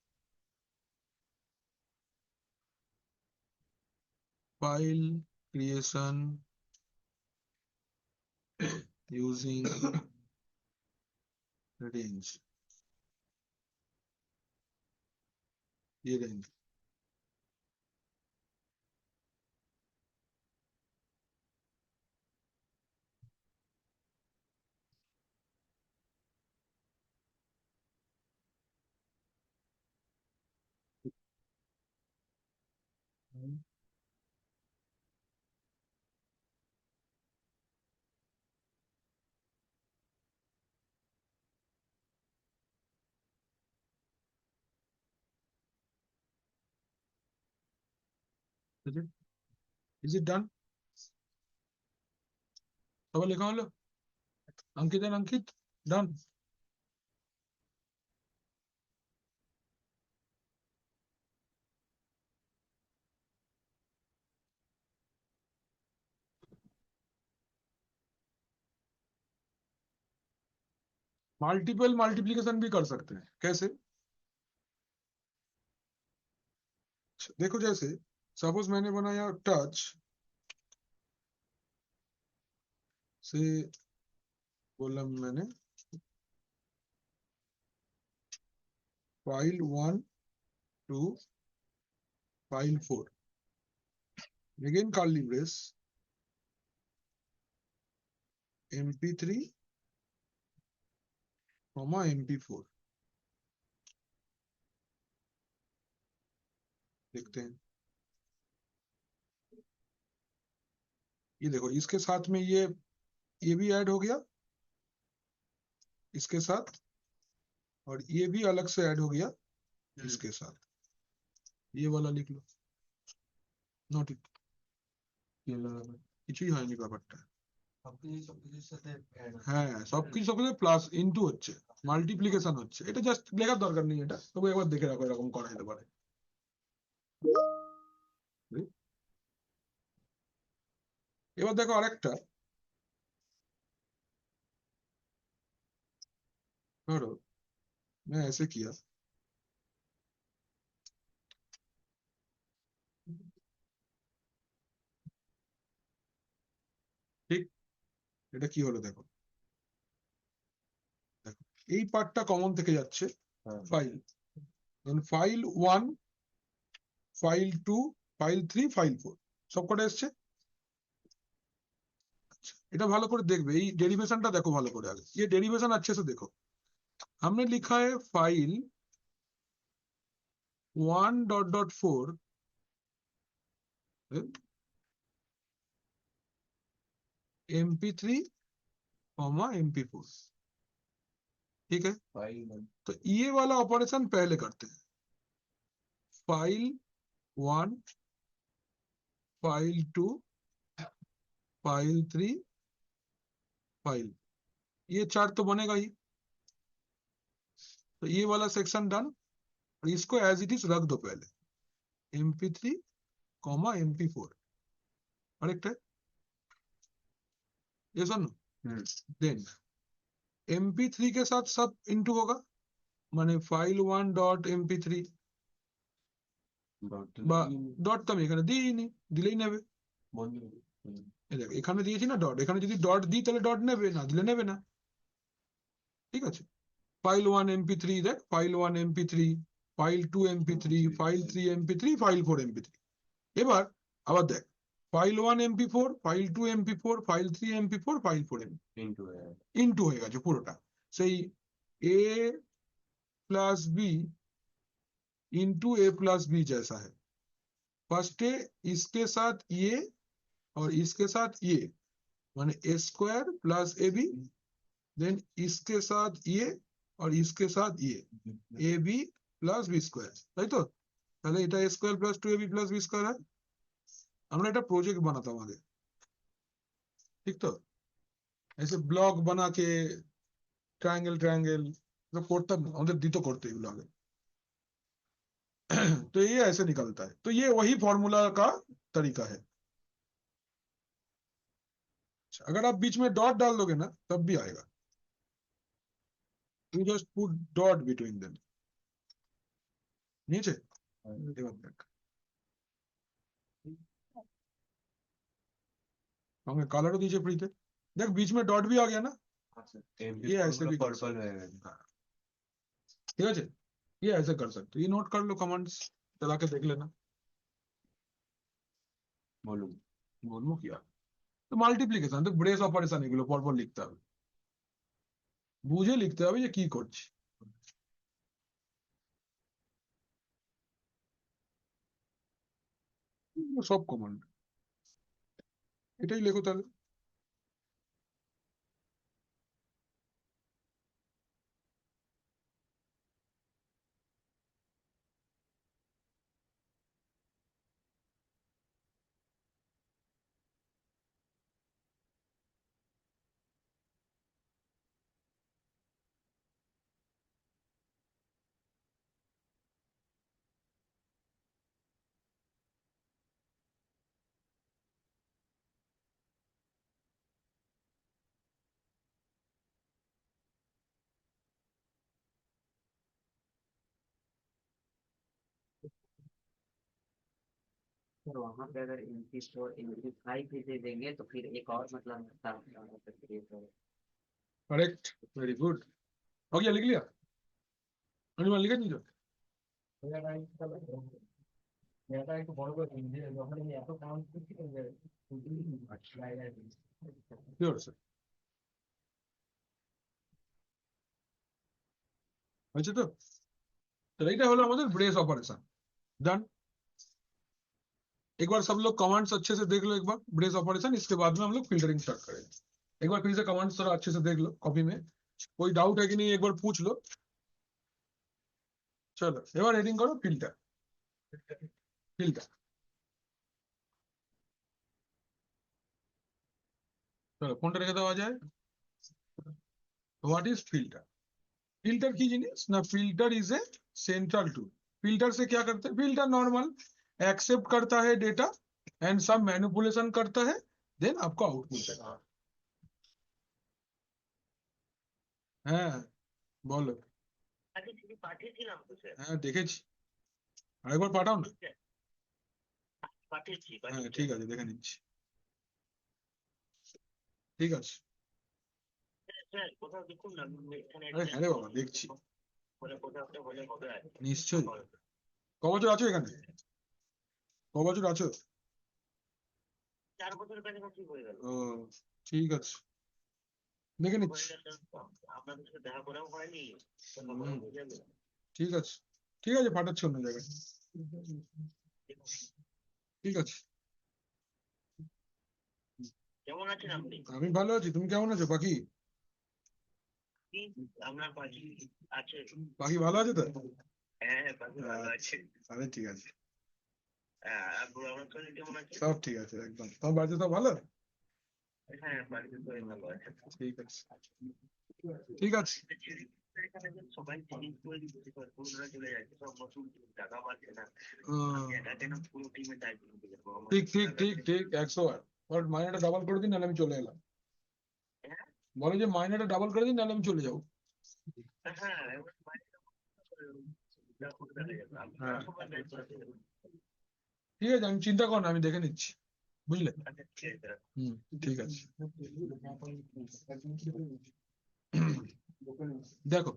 file creation using range ये रेंज Is it done? সবাই লেখা হলো अंकित and Ankit done multiple multiplication भी कर सकते हैं कैसे देखो जैसे सपोज मैंने बनाया टच से बोला मैंने file 1 to file 4 again curly brace mp3 mp4 देखते हैं ये देखो इसके साथ में ये भी ऐड हो गया इसके साथ और ये भी अलग से ऐड हो गया इसके साथ ये वाला लिख लो नॉट इट কিছুই হয়নি ব্যাপারটা হ্যাঁ সবকিছুর সাথে প্লাস ইনটু হচ্ছে মাল্টিপ্লিকেশন হচ্ছে এটা জাস্ট লেখার দরকার নেই এটা তবু একবার দেখে রাখো এরকম করা যেতে পারে এবার দেখো আরেকটা ধরো मैं ऐसे किया ঠিক এটা কি হলো দেখো দেখো এই পার্টটা কমন থেকে যাচ্ছে file file 1 file 2 file 3 file 4 সব কটা এসছে এটা ভালো করে দেখবে, এই डेरिवेशनটা देखो ভালো করে আগে, ये डेरिवेशन अच्छे से देखो। हमने लिखा है फाइल 1.4 MP3 MP4, ठीक है। फाइल तो ये वाला ऑपरेशन पहले करते हैं, फाइल 1, फाइल 2, फाइल 3, फाइल, ये 4 तो बनेगा ही। तो ये वाला सेक्शन डन, और इसको एज इट इज रख दो पहले, MP3 MP4, करेक्ट है ये सुन। देन MP3 के साथ सब इंटू होगा, মানে ফাইল 1.mp3 বা ডট তো আমি এখানে দিইনি, দিলেই নেবে। বন্ধ এই দেখ এখানে দিয়েছি না ডট, এখানে যদি ডট দিই তাহলে ডট নেবে, না দিলে নেবে না, ঠিক আছে। ফাইল 1 MP3, দেখ file 1 MP3, file 2 MP3, file 3 MP3, file 4 MP3। এবার আবার দেখ file 1 MP4, file 2 MP4, file 3 MP4, file 4 MP, into হয়ে গেছে পুরোটা। সেই a plus B into A+B जैसा है। फर्स्ट है इसके साथ ये और इसके साथ ये, माने A² प्लस AB, देन इसके साथ ये और इसके साथ ये AB प्लस B², তাই তো? তাহলে এটা A² plus 2AB plus B² है। আমরা এটা প্রজেক্ট বানাতাম আগে, ঠিক তো? ऐसे ब्लॉक बना के ट्रायंगल ट्रायंगल तो করতাম, আমাদের দিত করতে এগুলো আগে। तो ये ऐसे निकलता है, तो ये वही फॉर्मूला का तरीका है। अगर आप बीच में डॉट डाल दोगे ना तब भी आएगा, you just put dot between them, नीचे এবার দেখ हमने कलर दीजिए प्रीते, देख बीच में डॉट भी आ गया ना, ये ऐसे भी कर पर्पल रहेगा। ठीक है, ये ऐसे कर सकते हो, ये नोट कर लो, कमांड्स चला के देख लेना। বলুন বলবো কি আর, তো মাল্টিপ্লিকেশন তো ব্রেস অপারেশন, এগুলো পরপর লিখতে হবে, বুঝে লিখতে হবে যে কি করছি। সব কমান্ড এটাই লেখো তাহলে। तो वहां पे अगर MP4 MP5 भी दे देंगे तो फिर एक और मतलब क्रिएट होगा। करेक्ट, वेरी गुड, हो गया, लिख लिया अनिमल, लिखा नहीं जो Sure, sir. হয়েছে তো? तो এইটা হলো আমাদের ब्रेस ऑपरेशन डन। एक बार सब लोग कमांड्स अच्छे से देख लो, एक बार ब्रेस ऑपरेशन, इसके बाद में हम लोग फिल्टरिंग स्टार्ट करेंगे। एक बार फिर से कमांड्स थोड़ा अच्छे से देख लो कॉपी में, कोई डाउट है कि नहीं एक बार पूछ लो। चलो এবার হেডিং করো ফিল্টার, ফিল্টার চলো কোনটা রেখে দেওয়া যায়। What is filter? फिल्टर की जिनिस ना, filter is a central tool. Filter से क्या करते हैं, फिल्टर नॉर्मल एक्सेप्ट करता है डेटा एंड सब मैनिपुलेशन करता है, देन आपको आउटपुट देता है। হ্যাঁ বলো, হ্যাঁ দেখেছি, আরেকবার পাঠাও না। হ্যাঁ ঠিক আছে, দেখে নিচ্ছি, ঠিক আছে। আরে হ্যাঁ রে বাবা, দেখছি নিশ্চয়ই। ক বছর আছো এখানে, ক বছর আছো? ও ঠিক আছে, দেখে নিচ্ছি। ঠিক আছে, ঠিক আছে, পাঠাচ্ছি অন্য জায়গায়। ঠিক আছে, কেমন আছেন আপনি? আমি ভালো আছি, তুমি কেমন আছো পাখি? আপনার পাখি আছে? পাখি ভালো আছে তো? হ্যাঁ, পাখি ভালো আছে। তাহলে ঠিক আছে, আর বুড়ো আমার শরীর কেমন আছে? সব ঠিক আছে একদম। তোমার বাড়িতে সব ভালো? হ্যাঁ, বাড়িতে সবাই ভালো আছে। ঠিক আছে, ঠিক আছে। এখানে যে সবাই চেঞ্জ করে দিচ্ছে, পুরোটা চলে যাচ্ছে, সব নতুন টাকা পাচ্ছে না। আহ, আমি একা কেন পুরো টিমে দায়িত্ব নিতে যাবো? আমার ঠিক ঠিক টাকা ঠিক আছে। ঠিক, 100 বার। ওর মাইনেটা ডাবল করে দিন, নাহলে আমি চলে এলাম। হ্যাঁ? বলো যে মাইনেটা ডাবল করে দিন, নাহলে আমি চলে যাবো। হ্যাঁ, এবার বাড়িতে যা করে দেখা যাবে। আপনারা সবাই দায়িত্ব আছে। ঠিক আছে, আমি চিন্তা করো না, আমি দেখে নিচ্ছি, বুঝলে? আচ্ছা, ঠিক আছে। হুম, ঠিক আছে। देखो,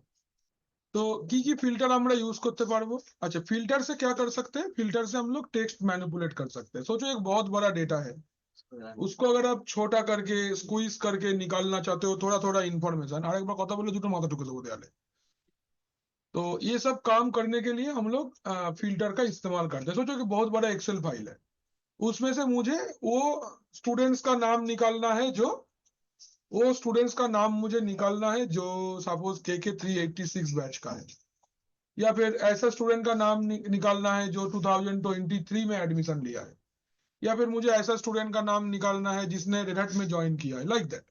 तो की फिल्टर हम लोग यूज करते पारबो। अच्छा, फिल्टर से क्या कर सकते हैं? फिल्टर से हम लोग टेक्स्ट मैनिपुलेट कर सकते हैं। सोचो एक बहुत बड़ा डेटा है, उसको अगर आप छोटा करके स्क्वीज करके निकालना चाहते हो, थोड़ा थोड़ा इन्फॉर्मेशन। और एक बार कथा बोले दुटो माथा ठुके देबो देयाले। तो ये सब काम करने के लिए हम लोग फिल्टर का इस्तेमाल करते हैं। सोचो कि बहुत बड़ा एक्सेल फाइल है, उसमें से मुझे वो स्टूडेंट्स का नाम निकालना है, वो स्टूडेंट्स का नाम मुझे निकालना है जो सपोज के 386 बैच का है, या फिर ऐसा स्टूडेंट का नाम निकालना है जो 2023 में एडमिशन लिया है, या फिर मुझे ऐसा स्टूडेंट का नाम निकालना है जिसने रेडहट में ज्वाइन किया है, लाइक दैट।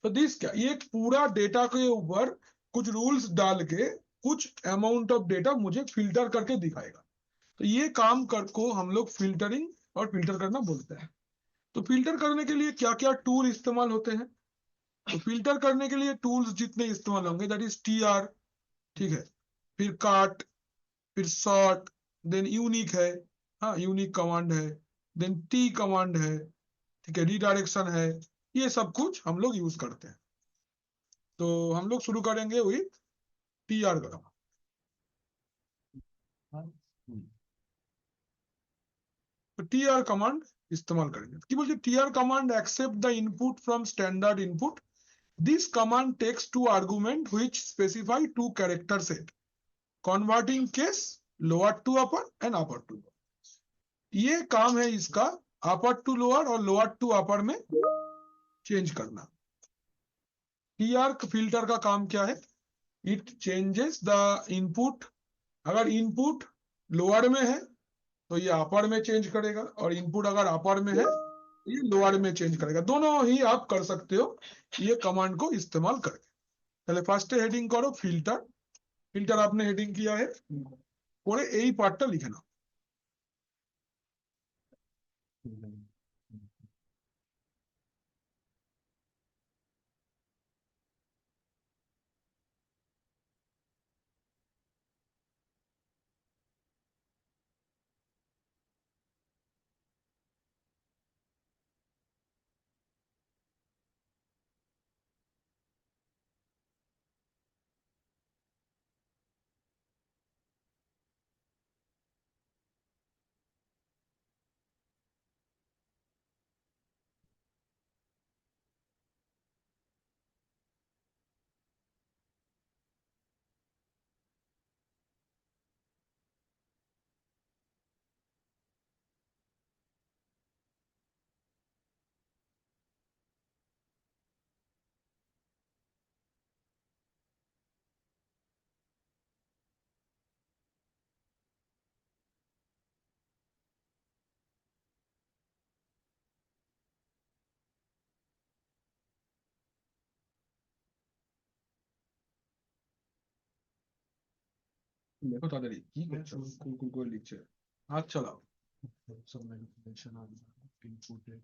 तो दिस क्या, ये एक पूरा डेटा के ऊपर कुछ रूल्स डाल के कुछ अमाउंट ऑफ डेटा मुझे फिल्टर करके दिखाएगा। तो ये काम कर को हम लोग फिल्टरिंग और फिल्टर करना बोलते हैं। तो फिल्टर करने के लिए क्या क्या टूल इस्तेमाल होते हैं? तो फिल्टर करने के लिए टूल्स जितने इस्तेमाल होंगे, दैट इज TR, ठीक है, फिर काट, फिर सॉर्ट, देन यूनिक है, हाँ यूनिक कमांड है, देन टी कमांड है, ठीक है, रिडायरेक्शन है। ये सब कुछ हम लोग यूज करते हैं। तो हम लोग शुरू करेंगे विथ TR का। तो TR कमांड इस्तेमाल करेंगे। की बोलते TR command accept the input from standard input. This command takes two argument which specify two character set, converting case lower to upper and upper to lower. ये काम है इसका, अपर टू लोअर और lower to अपर में change करना। TR filter का काम क्या है? It changes the input. अगर इनपुट लोअर में है तो ये अपर में चेंज करेगा, और इनपुट अगर अपर में है ये लोअर में चेंज करेगा। दोनों ही आप कर सकते हो ये कमांड को इस्तेमाल करके। पहले फर्स्ट हेडिंग करो फिल्टर। फिल्टर आपने हेडिंग किया है, পরে এই পার্টটা লিখে নাও। দেখো তাড়াতাড়ি কি করছো, কুল করে লিখছে, হাত চালাও। সব ম্যানিপুলেশন আর ইনপুটে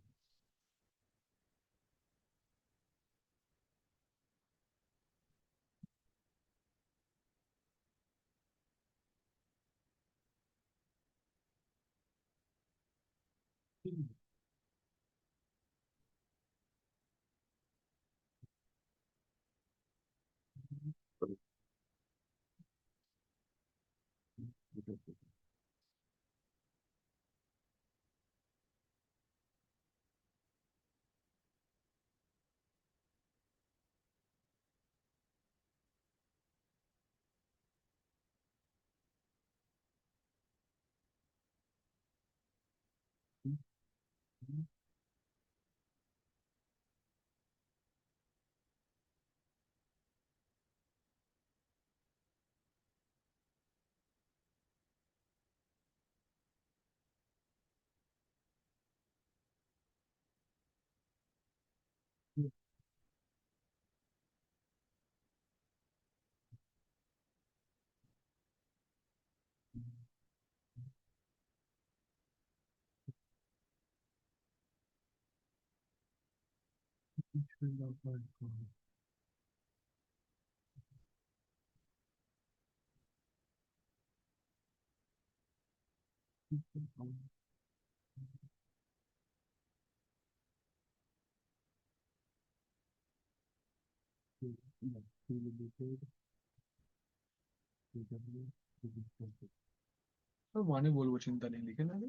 तो माने बोल, वो चिंता नहीं, लिखे ना अभी।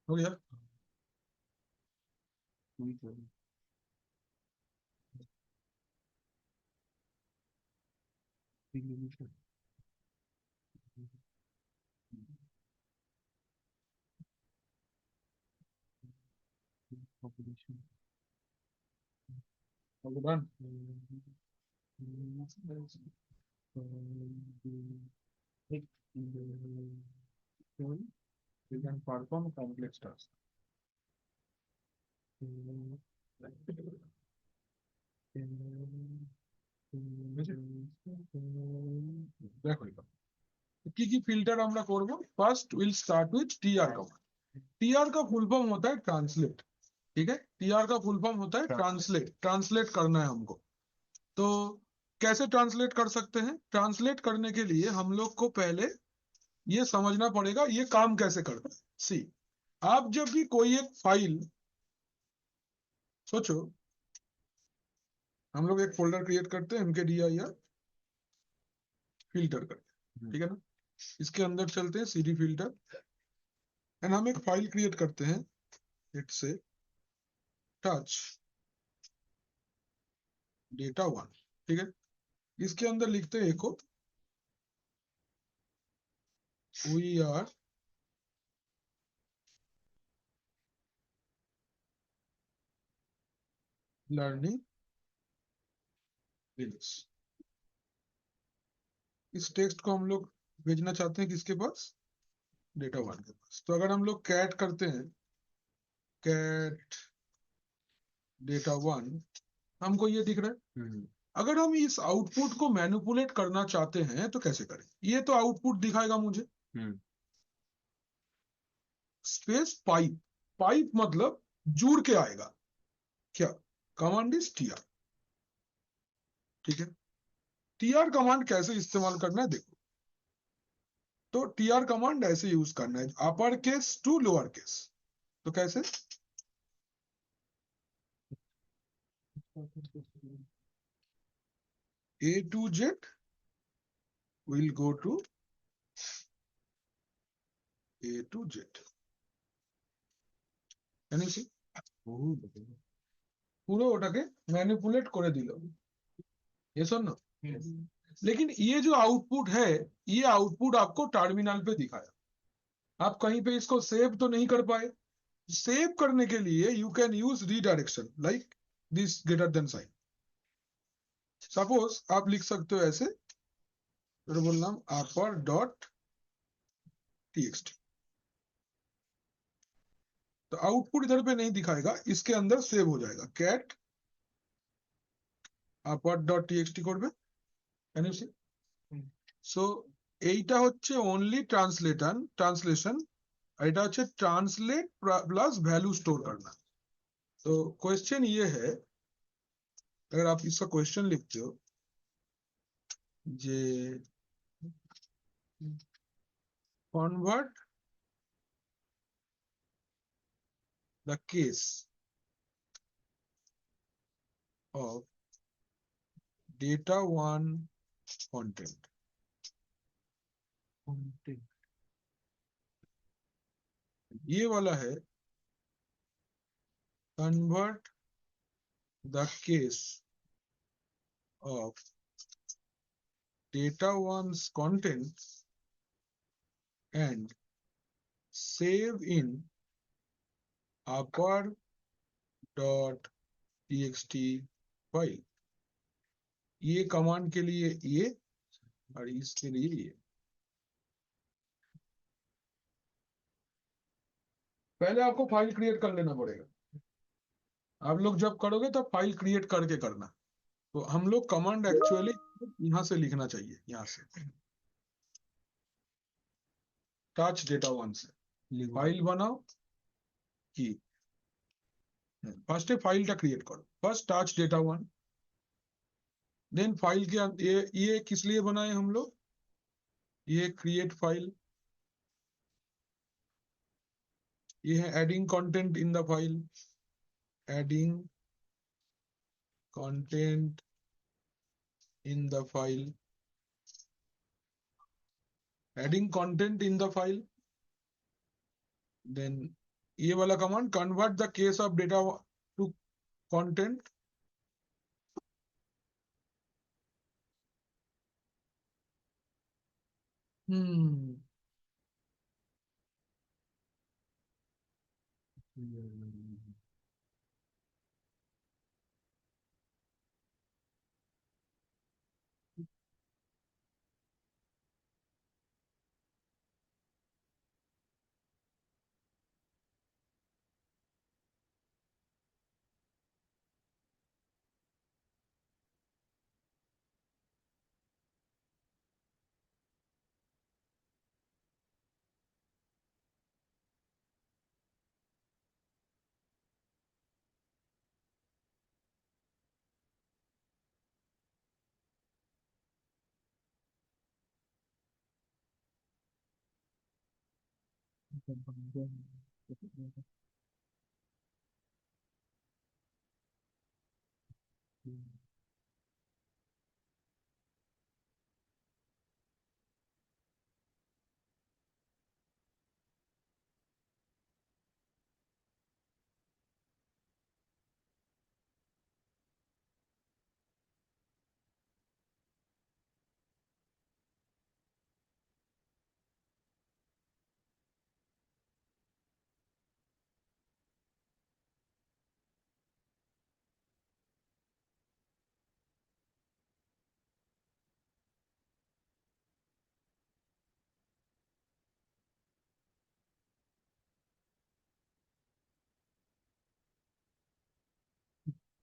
हो गया। Okay, done. You can perform complex tasks. দেখো এটা কি কি फिल्टर আমরা করব। First will start with TR command. TR का फुल फॉर्म होता है ट्रांसलेट। ठीक है, टीआर का फुल फॉर्म होता है ट्रांसलेट। ट्रांसलेट करना है हमको। तो कैसे ट्रांसलेट कर सकते हैं? ट्रांसलेट करने के लिए हम लोग को पहले ये समझना पड़ेगा ये काम कैसे करता है। सी, आप जब भी कोई एक फाइल, सोचो हम लोग एक फोल्डर क्रिएट करते हैं mkdir फिल्टर करके, ठीक है ना। इसके अंदर चलते हैं cd फिल्टर एंड हम एक फाइल क्रिएट करते हैं, इट से टच डेटा 1। ठीक है, इसके अंदर लिखते हैं एको वी आर लर्निंग लिनक्स। इस टेक्स्ट को हम लोग भेजना चाहते हैं किसके पास? डेटा 1 के पास। तो अगर हम लोग कैट करते हैं, कैट डेटा 1, हमको ये दिख रहा है। अगर हम इस आउटपुट को मैनिपुलेट करना चाहते हैं तो कैसे करें? ये तो आउटपुट दिखाएगा मुझे, स्पेस पाइप। पाइप मतलब जुड़ के आएगा। क्या? Command is TR. ठीक है, टीआर कमांड कैसे इस्तेमाल करना है देखो। तो टीआर कमांड ऐसे यूज करना है, upper case to lower case. तो कैसे? A to Z will go to A to Z। Can you see? পুরো ওটাকে ম্যানিপুলেট করে দিল। Yes or no? लेकिन ये जो आउटपुट है, ये आउटपुट आपको टर्मिनल पे दिखाया। आप कहीं पे इसको सेव तो नहीं कर पाए। सेव करने के लिए you can use redirection like this greater than sign. Suppose आप लिख सकते हो ऐसे, तो बोलना अपर डॉट टीएक्सटी। तो आउटपुट इधर पे नहीं दिखाएगा, इसके अंदर सेव हो जाएगा। कैट अपर डॉट टीएक्सटी করবে। Can you see? So এইটা হচ্ছে only ट्रांसलेशन, और এটা হচ্ছে ट्रांसलेट प्लस वैल्यू स्टोर करना। तो क्वेश्चन ये है, अगर आप इसका क्वेश्चन लिखते हो जे convert the case of data 1 content. ये वाला है convert the case of data one's content and save in upper dot txt file. ये कमांड के लिए ये और इसके लिए ये। पहले आपको फाइल क्रिएट कर लेना पड़ेगा। आप लोग जब करोगे तब फाइल क्रिएट करके करना। तो हम लोग कमांड एक्चुअली यहां से लिखना चाहिए, यहां से टच डेटा वन से फाइल बनाओ की फर्स्ट फाइल का क्रिएट करो, first touch data one, then file के ये किस लिए बनाए हम लोग, ये क्रिएट फाइल, ये है adding content in the file, adding content in the file, adding content in the file, then ये वाला command convert the case of data to content,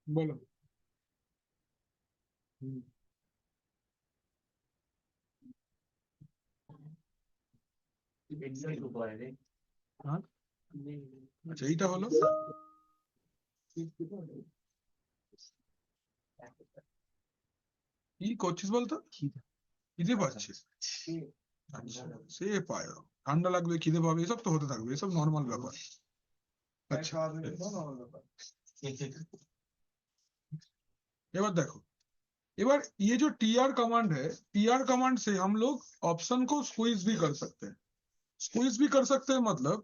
बोलो। हाँ अच्छा এইটা হলো কি করছিস বলতো, খিদে পাচ্ছিস? আচ্ছা সে পায়, ঠান্ডা লাগবে, খিদে পাবে, এসব তো হতে থাকবে, এসব নর্মাল ব্যাপার। আচ্ছা এবার দেখো, एबार ये जो tr कमांड है, tr कमांड से हम लोग ऑप्शन को स्क्वीज भी कर सकते हैं। स्क्वीज भी कर सकते हैं मतलब,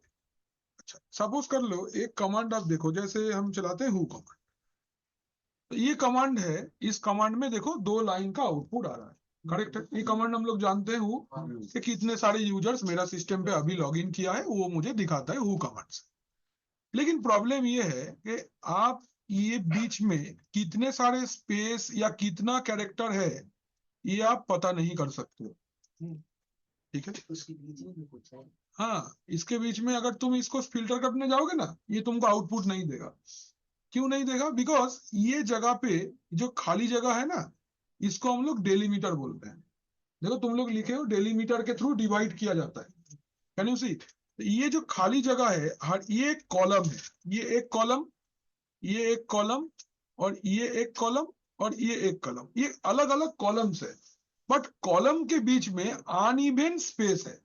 अच्छा सपोज कर लो एक कमांड आप देखो, जैसे हम चलाते हैं हु कमांड, तो ये कमांड है, इस कमांड में देखो 2 लाइन का आउटपुट आ रहा है, करेक्ट है। ये कमांड हम लोग जानते हैं हु कि कितने सारे यूजर्स मेरा सिस्टम पे अभी लॉगिन किया है, वो मुझे दिखाता है हु कमांड से। लेकिन प्रॉब्लम ये है कि आप ये बीच में कितने सारे स्पेस या कितना कैरेक्टर है ये आप पता नहीं कर सकते हो, ठीक है। उसके बीच में भी कुछ है। हाँ इसके बीच में अगर तुम इसको फिल्टर करने जाओगे ना, ये तुमको आउटपुट नहीं देगा। क्यों नहीं देगा? बिकॉज ये जगह पे जो खाली जगह है ना, इसको हम लोग डेलीमीटर बोलते हैं। देखो तुम लोग लिखे हो डेलीमीटर के थ्रू डिवाइड किया जाता है, कैन यू सी। ये जो खाली जगह है, हर ये एक कॉलम है, ये एक कॉलम, ये एक कॉलम, और ये एक कॉलम, और ये एक कॉलम, ये अलग अलग कॉलम्स है। बट कॉलम के बीच में अनइवन स्पेस है,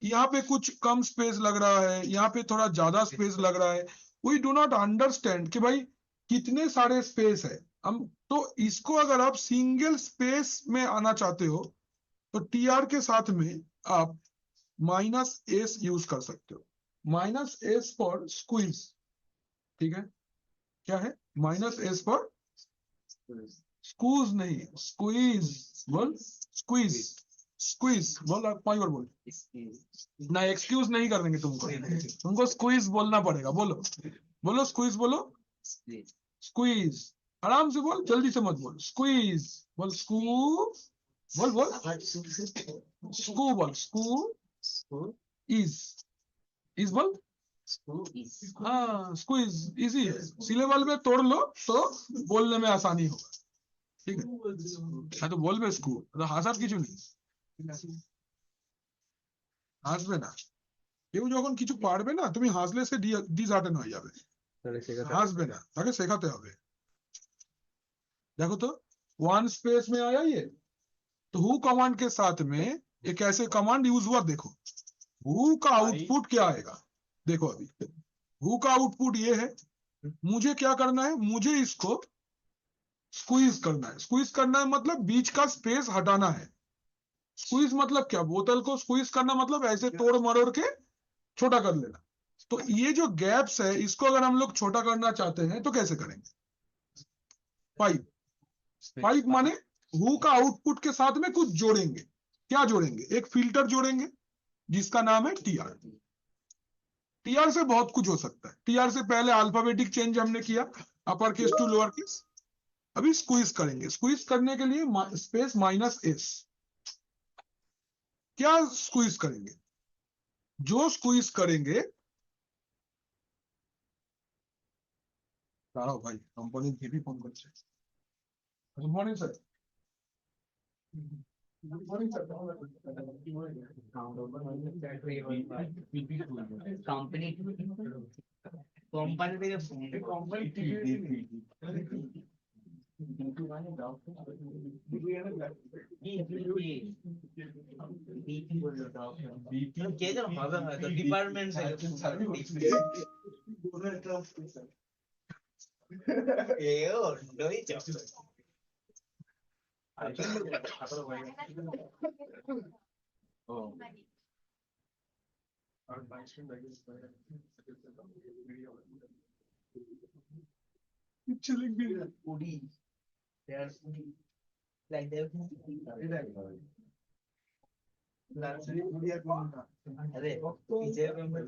यहाँ पे कुछ कम स्पेस लग रहा है, यहाँ पे थोड़ा ज्यादा स्पेस लग रहा है। वी डू नॉट अंडरस्टैंड कि भाई कितने सारे स्पेस है। हम तो इसको अगर आप सिंगल स्पेस में आना चाहते हो तो tr के साथ में आप -s यूज कर सकते हो, -s फॉर स्क्वीज, ठीक है। क्या है? -s फॉर स्क्यूज नहीं, स्क्वीज बोल, स्क्वीज, स्क्वीज बोल, आप 5 बार बोल ना, एक्सक्यूज नहीं कर देंगे तुमको, तुमको स्क्वीज बोलना पड़ेगा, बोलो बोलो स्क्वीज बोलो, स्क्वीज, आराम से बोल, जल्दी से मत बोल, स्क्वीज बोल, स्कू बोल बोल, स्कू बोल, स्कू इज बोल, हाँ स्क्वीज इजी है, सिलेबल में तोड़ लो तो बोलने में आसानी होगा, ठीक है। हाँ तो बोलবে স্কু, তো হাসার কিছু নেই, হাসবে না কেউ, যখন কিছু পারবে না তুমি হাসলে সে ডিসহার্টেন হয়ে যাবে, তাহলে শেখাতে হাসবে না, তাকে শেখাতে হবে। देखो तो वन स्पेस में आया ये, तो हु कमांड के साथ में एक ऐसे कमांड यूज हुआ, देखो हु का आउटपुट क्या आएगा, देखो अभी हु का आउटपुट ये है, मुझे क्या करना है, मुझे इसको स्क्वीज करना है, स्क्वीज करना है मतलब बीच का स्पेस हटाना है, स्क्वीज मतलब क्या, बोतल को स्क्वीज करना मतलब ऐसे तोड़ मरोड़ के छोटा कर लेना, तो ये जो गैप्स है इसको अगर हम लोग छोटा करना चाहते हैं तो कैसे करेंगे, पाइप, पाइप माने हु का आउटपुट के साथ में कुछ जोड़ेंगे, क्या जोड़ेंगे, एक फिल्टर जोड़ेंगे जिसका नाम है टीआर, टीआर से बहुत कुछ हो सकता है, टीआर से पहले अल्फाबेटिक चेंज हमने किया, upper case to lower case, अभी स्क्वीज करेंगे, स्क्वीज करने के लिए स्पेस -s, क्या स्क्वीज करेंगे, जो स्क्वीज करेंगे, दाঁড়াও ভাই কোম্পানি ভিপি ফোন করছে, good morning sir, good morning sir, company company থেকে ফোন, কোম্পানি কে যেন হবে হয়তো ডিপার্টমেন্ট থেকে এও ডই চপ পুরি লাইক দ্যাট अरे विजय मेंबर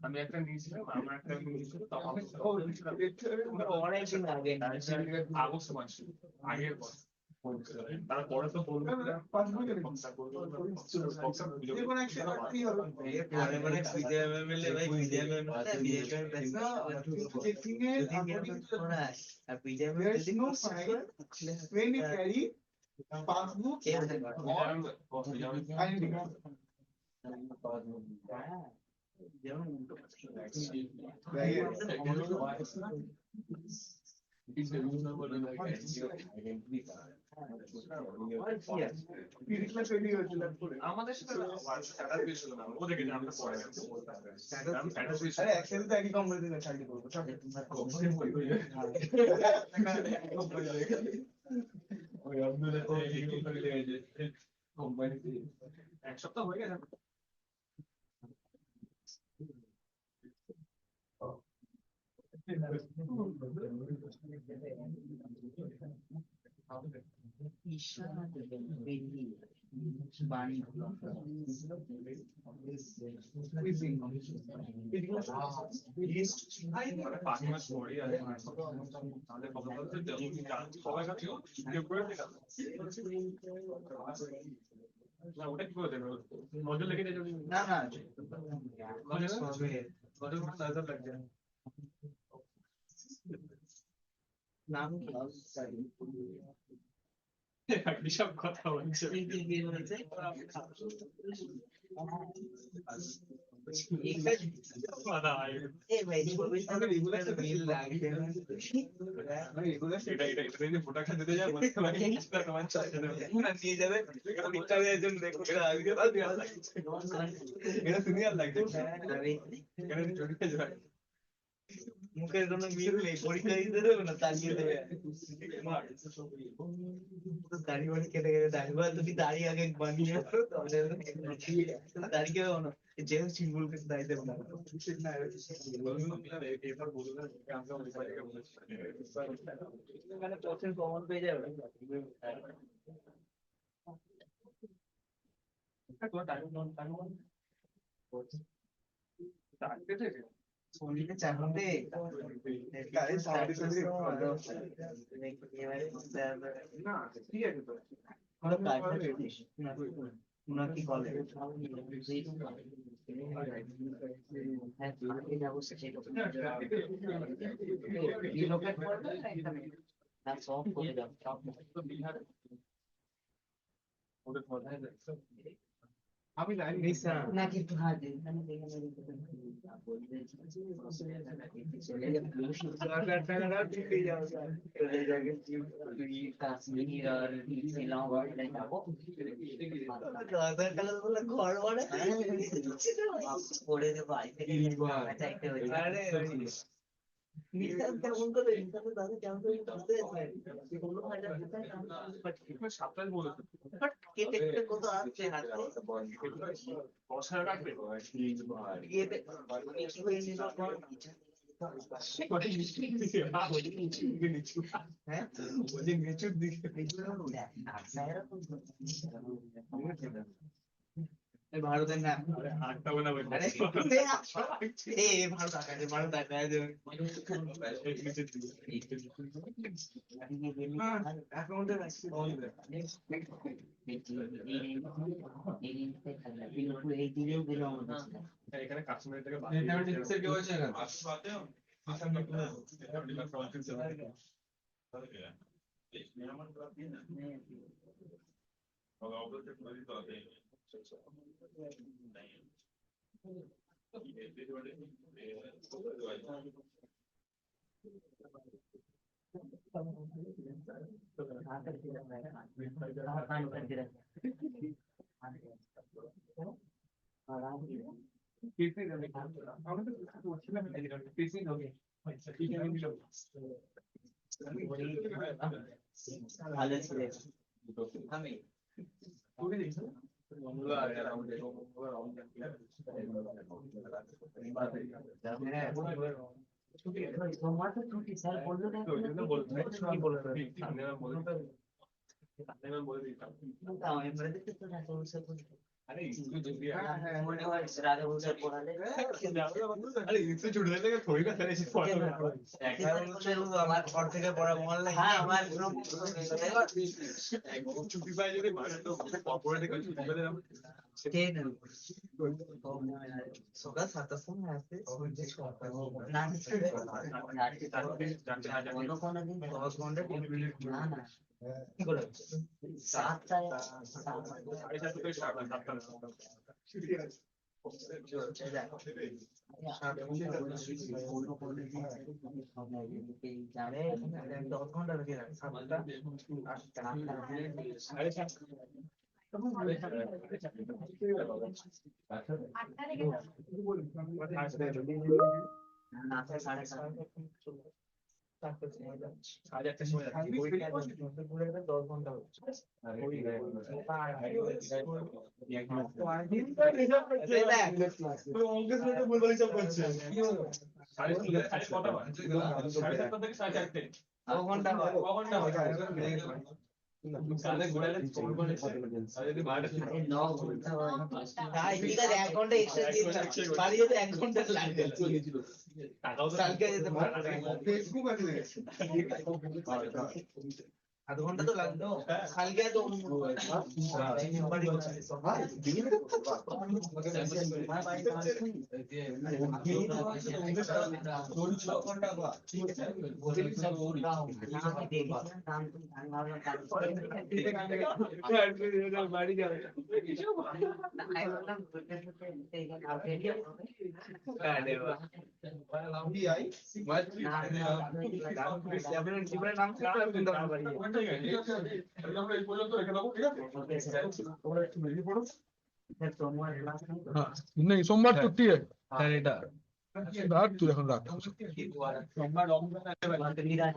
আমি একটা নিয়েছিলাম, আমার একটা নিয়েছিল তখন অনেকদিন আগে আগস্ট মাস আগের পর তারপরে তো বলবো আমাদের সাথে স্ট্যাটাস পেয়েছিল না, ও দেখে আমরা পরে স্ট্যাটাস পেয়েছিল, আরে একসাথে তো একই কোম্পানি থেকে চাকরি করব, ওই আব্দুলের কোম্পানি এক সপ্তাহ হয়ে গেছে। বাণী পাঁচ মাস পরে তাহলে খবর বলতে সবাই কাছে না, ওটা কি করে দেবে, নজর লেগে যায় যদি না না নজর লাগছে নাম সব কথা বলছে। ए भाई ছবির সাথে রেগুলার মিল লাগে ফোটা খাতে দিয়ে যাবো নিয়ে যাবে একজন দেখো এটা সিনিয়র লাগছে এখানে চুরি হয়ে যাবে মুখের কোনো মিল নেই পরীক্ষা দিতে দেবে না তাড়িয়ে দেবে দাড়ি বাড়ি কেটে কেটে দাড়ি বা তুমি দাড়ি আগে বানিয়ে আসো তাহলে দাড়ি কেটে বানো যেহেতু সিম্বল কে দাড়ি দেবে না মানে কোশ্চেন কমন পেয়ে যাবে সোনিকে চাকরিতে না ঠিক আছে তো উনাকি কলেজ হ্যাঁ মাকে যাবো সেটা রিলোকেট করবে এখানে না সব করে দাও সব আমি জানি না কিন্তু হ্যাঁ এখানে কাশ্মীর আর শ্রীলঙ্কা যাবো ঘর বাড়ে করে দেবো বাড়িতে চাইতে হয়েছে কেমন করে দাদা কেমন করে সাপ্তাহ বলেছে কেটে কেটে কত আসছে হাতে বছর রাখবে হ্যাঁ নিচুর দিকে ভারতের না আটটা বানা আরে ভারত আকাশে ভারত আকাশে অ্যাকাউন্টে এখানে কাশ্মীর থেকে ভালো ছিল আমি তোমার তো ছুটি স্যার বললো না আরে মনে হয় রাধা বছর পড়ালে আমার ঘর থেকে পড়া মনে লাগে হ্যাঁ আমার ছুটি পাই যদি ছুটি পেলে সকাল 7টার সময় আসবে না না কি করে 7টায় যাবে 10 ঘন্টা লেগে যাবে 7টা 8টা আটটা লেগে যাবে না 7:30 1,000টার সময় যাচ্ছি 10 ঘন্টা হচ্ছে আধ ঘন্টা তো লাগতো কালকে তো বাড়ি যাবে আমি বললাম ঘুরতে ঘুরতে এইখানে আউটে জীবনের নাম আমরা এই পর্যন্ত রেখে দেবো, ঠিক আছে? তোমরা একটু বেরিয়ে পড়ো। সোমবার ক্লাস নেই তো? হ্যাঁ, नहीं सोमवार छुट्टी है। স্যার এটা रात तू এখন রাত। নিরাশ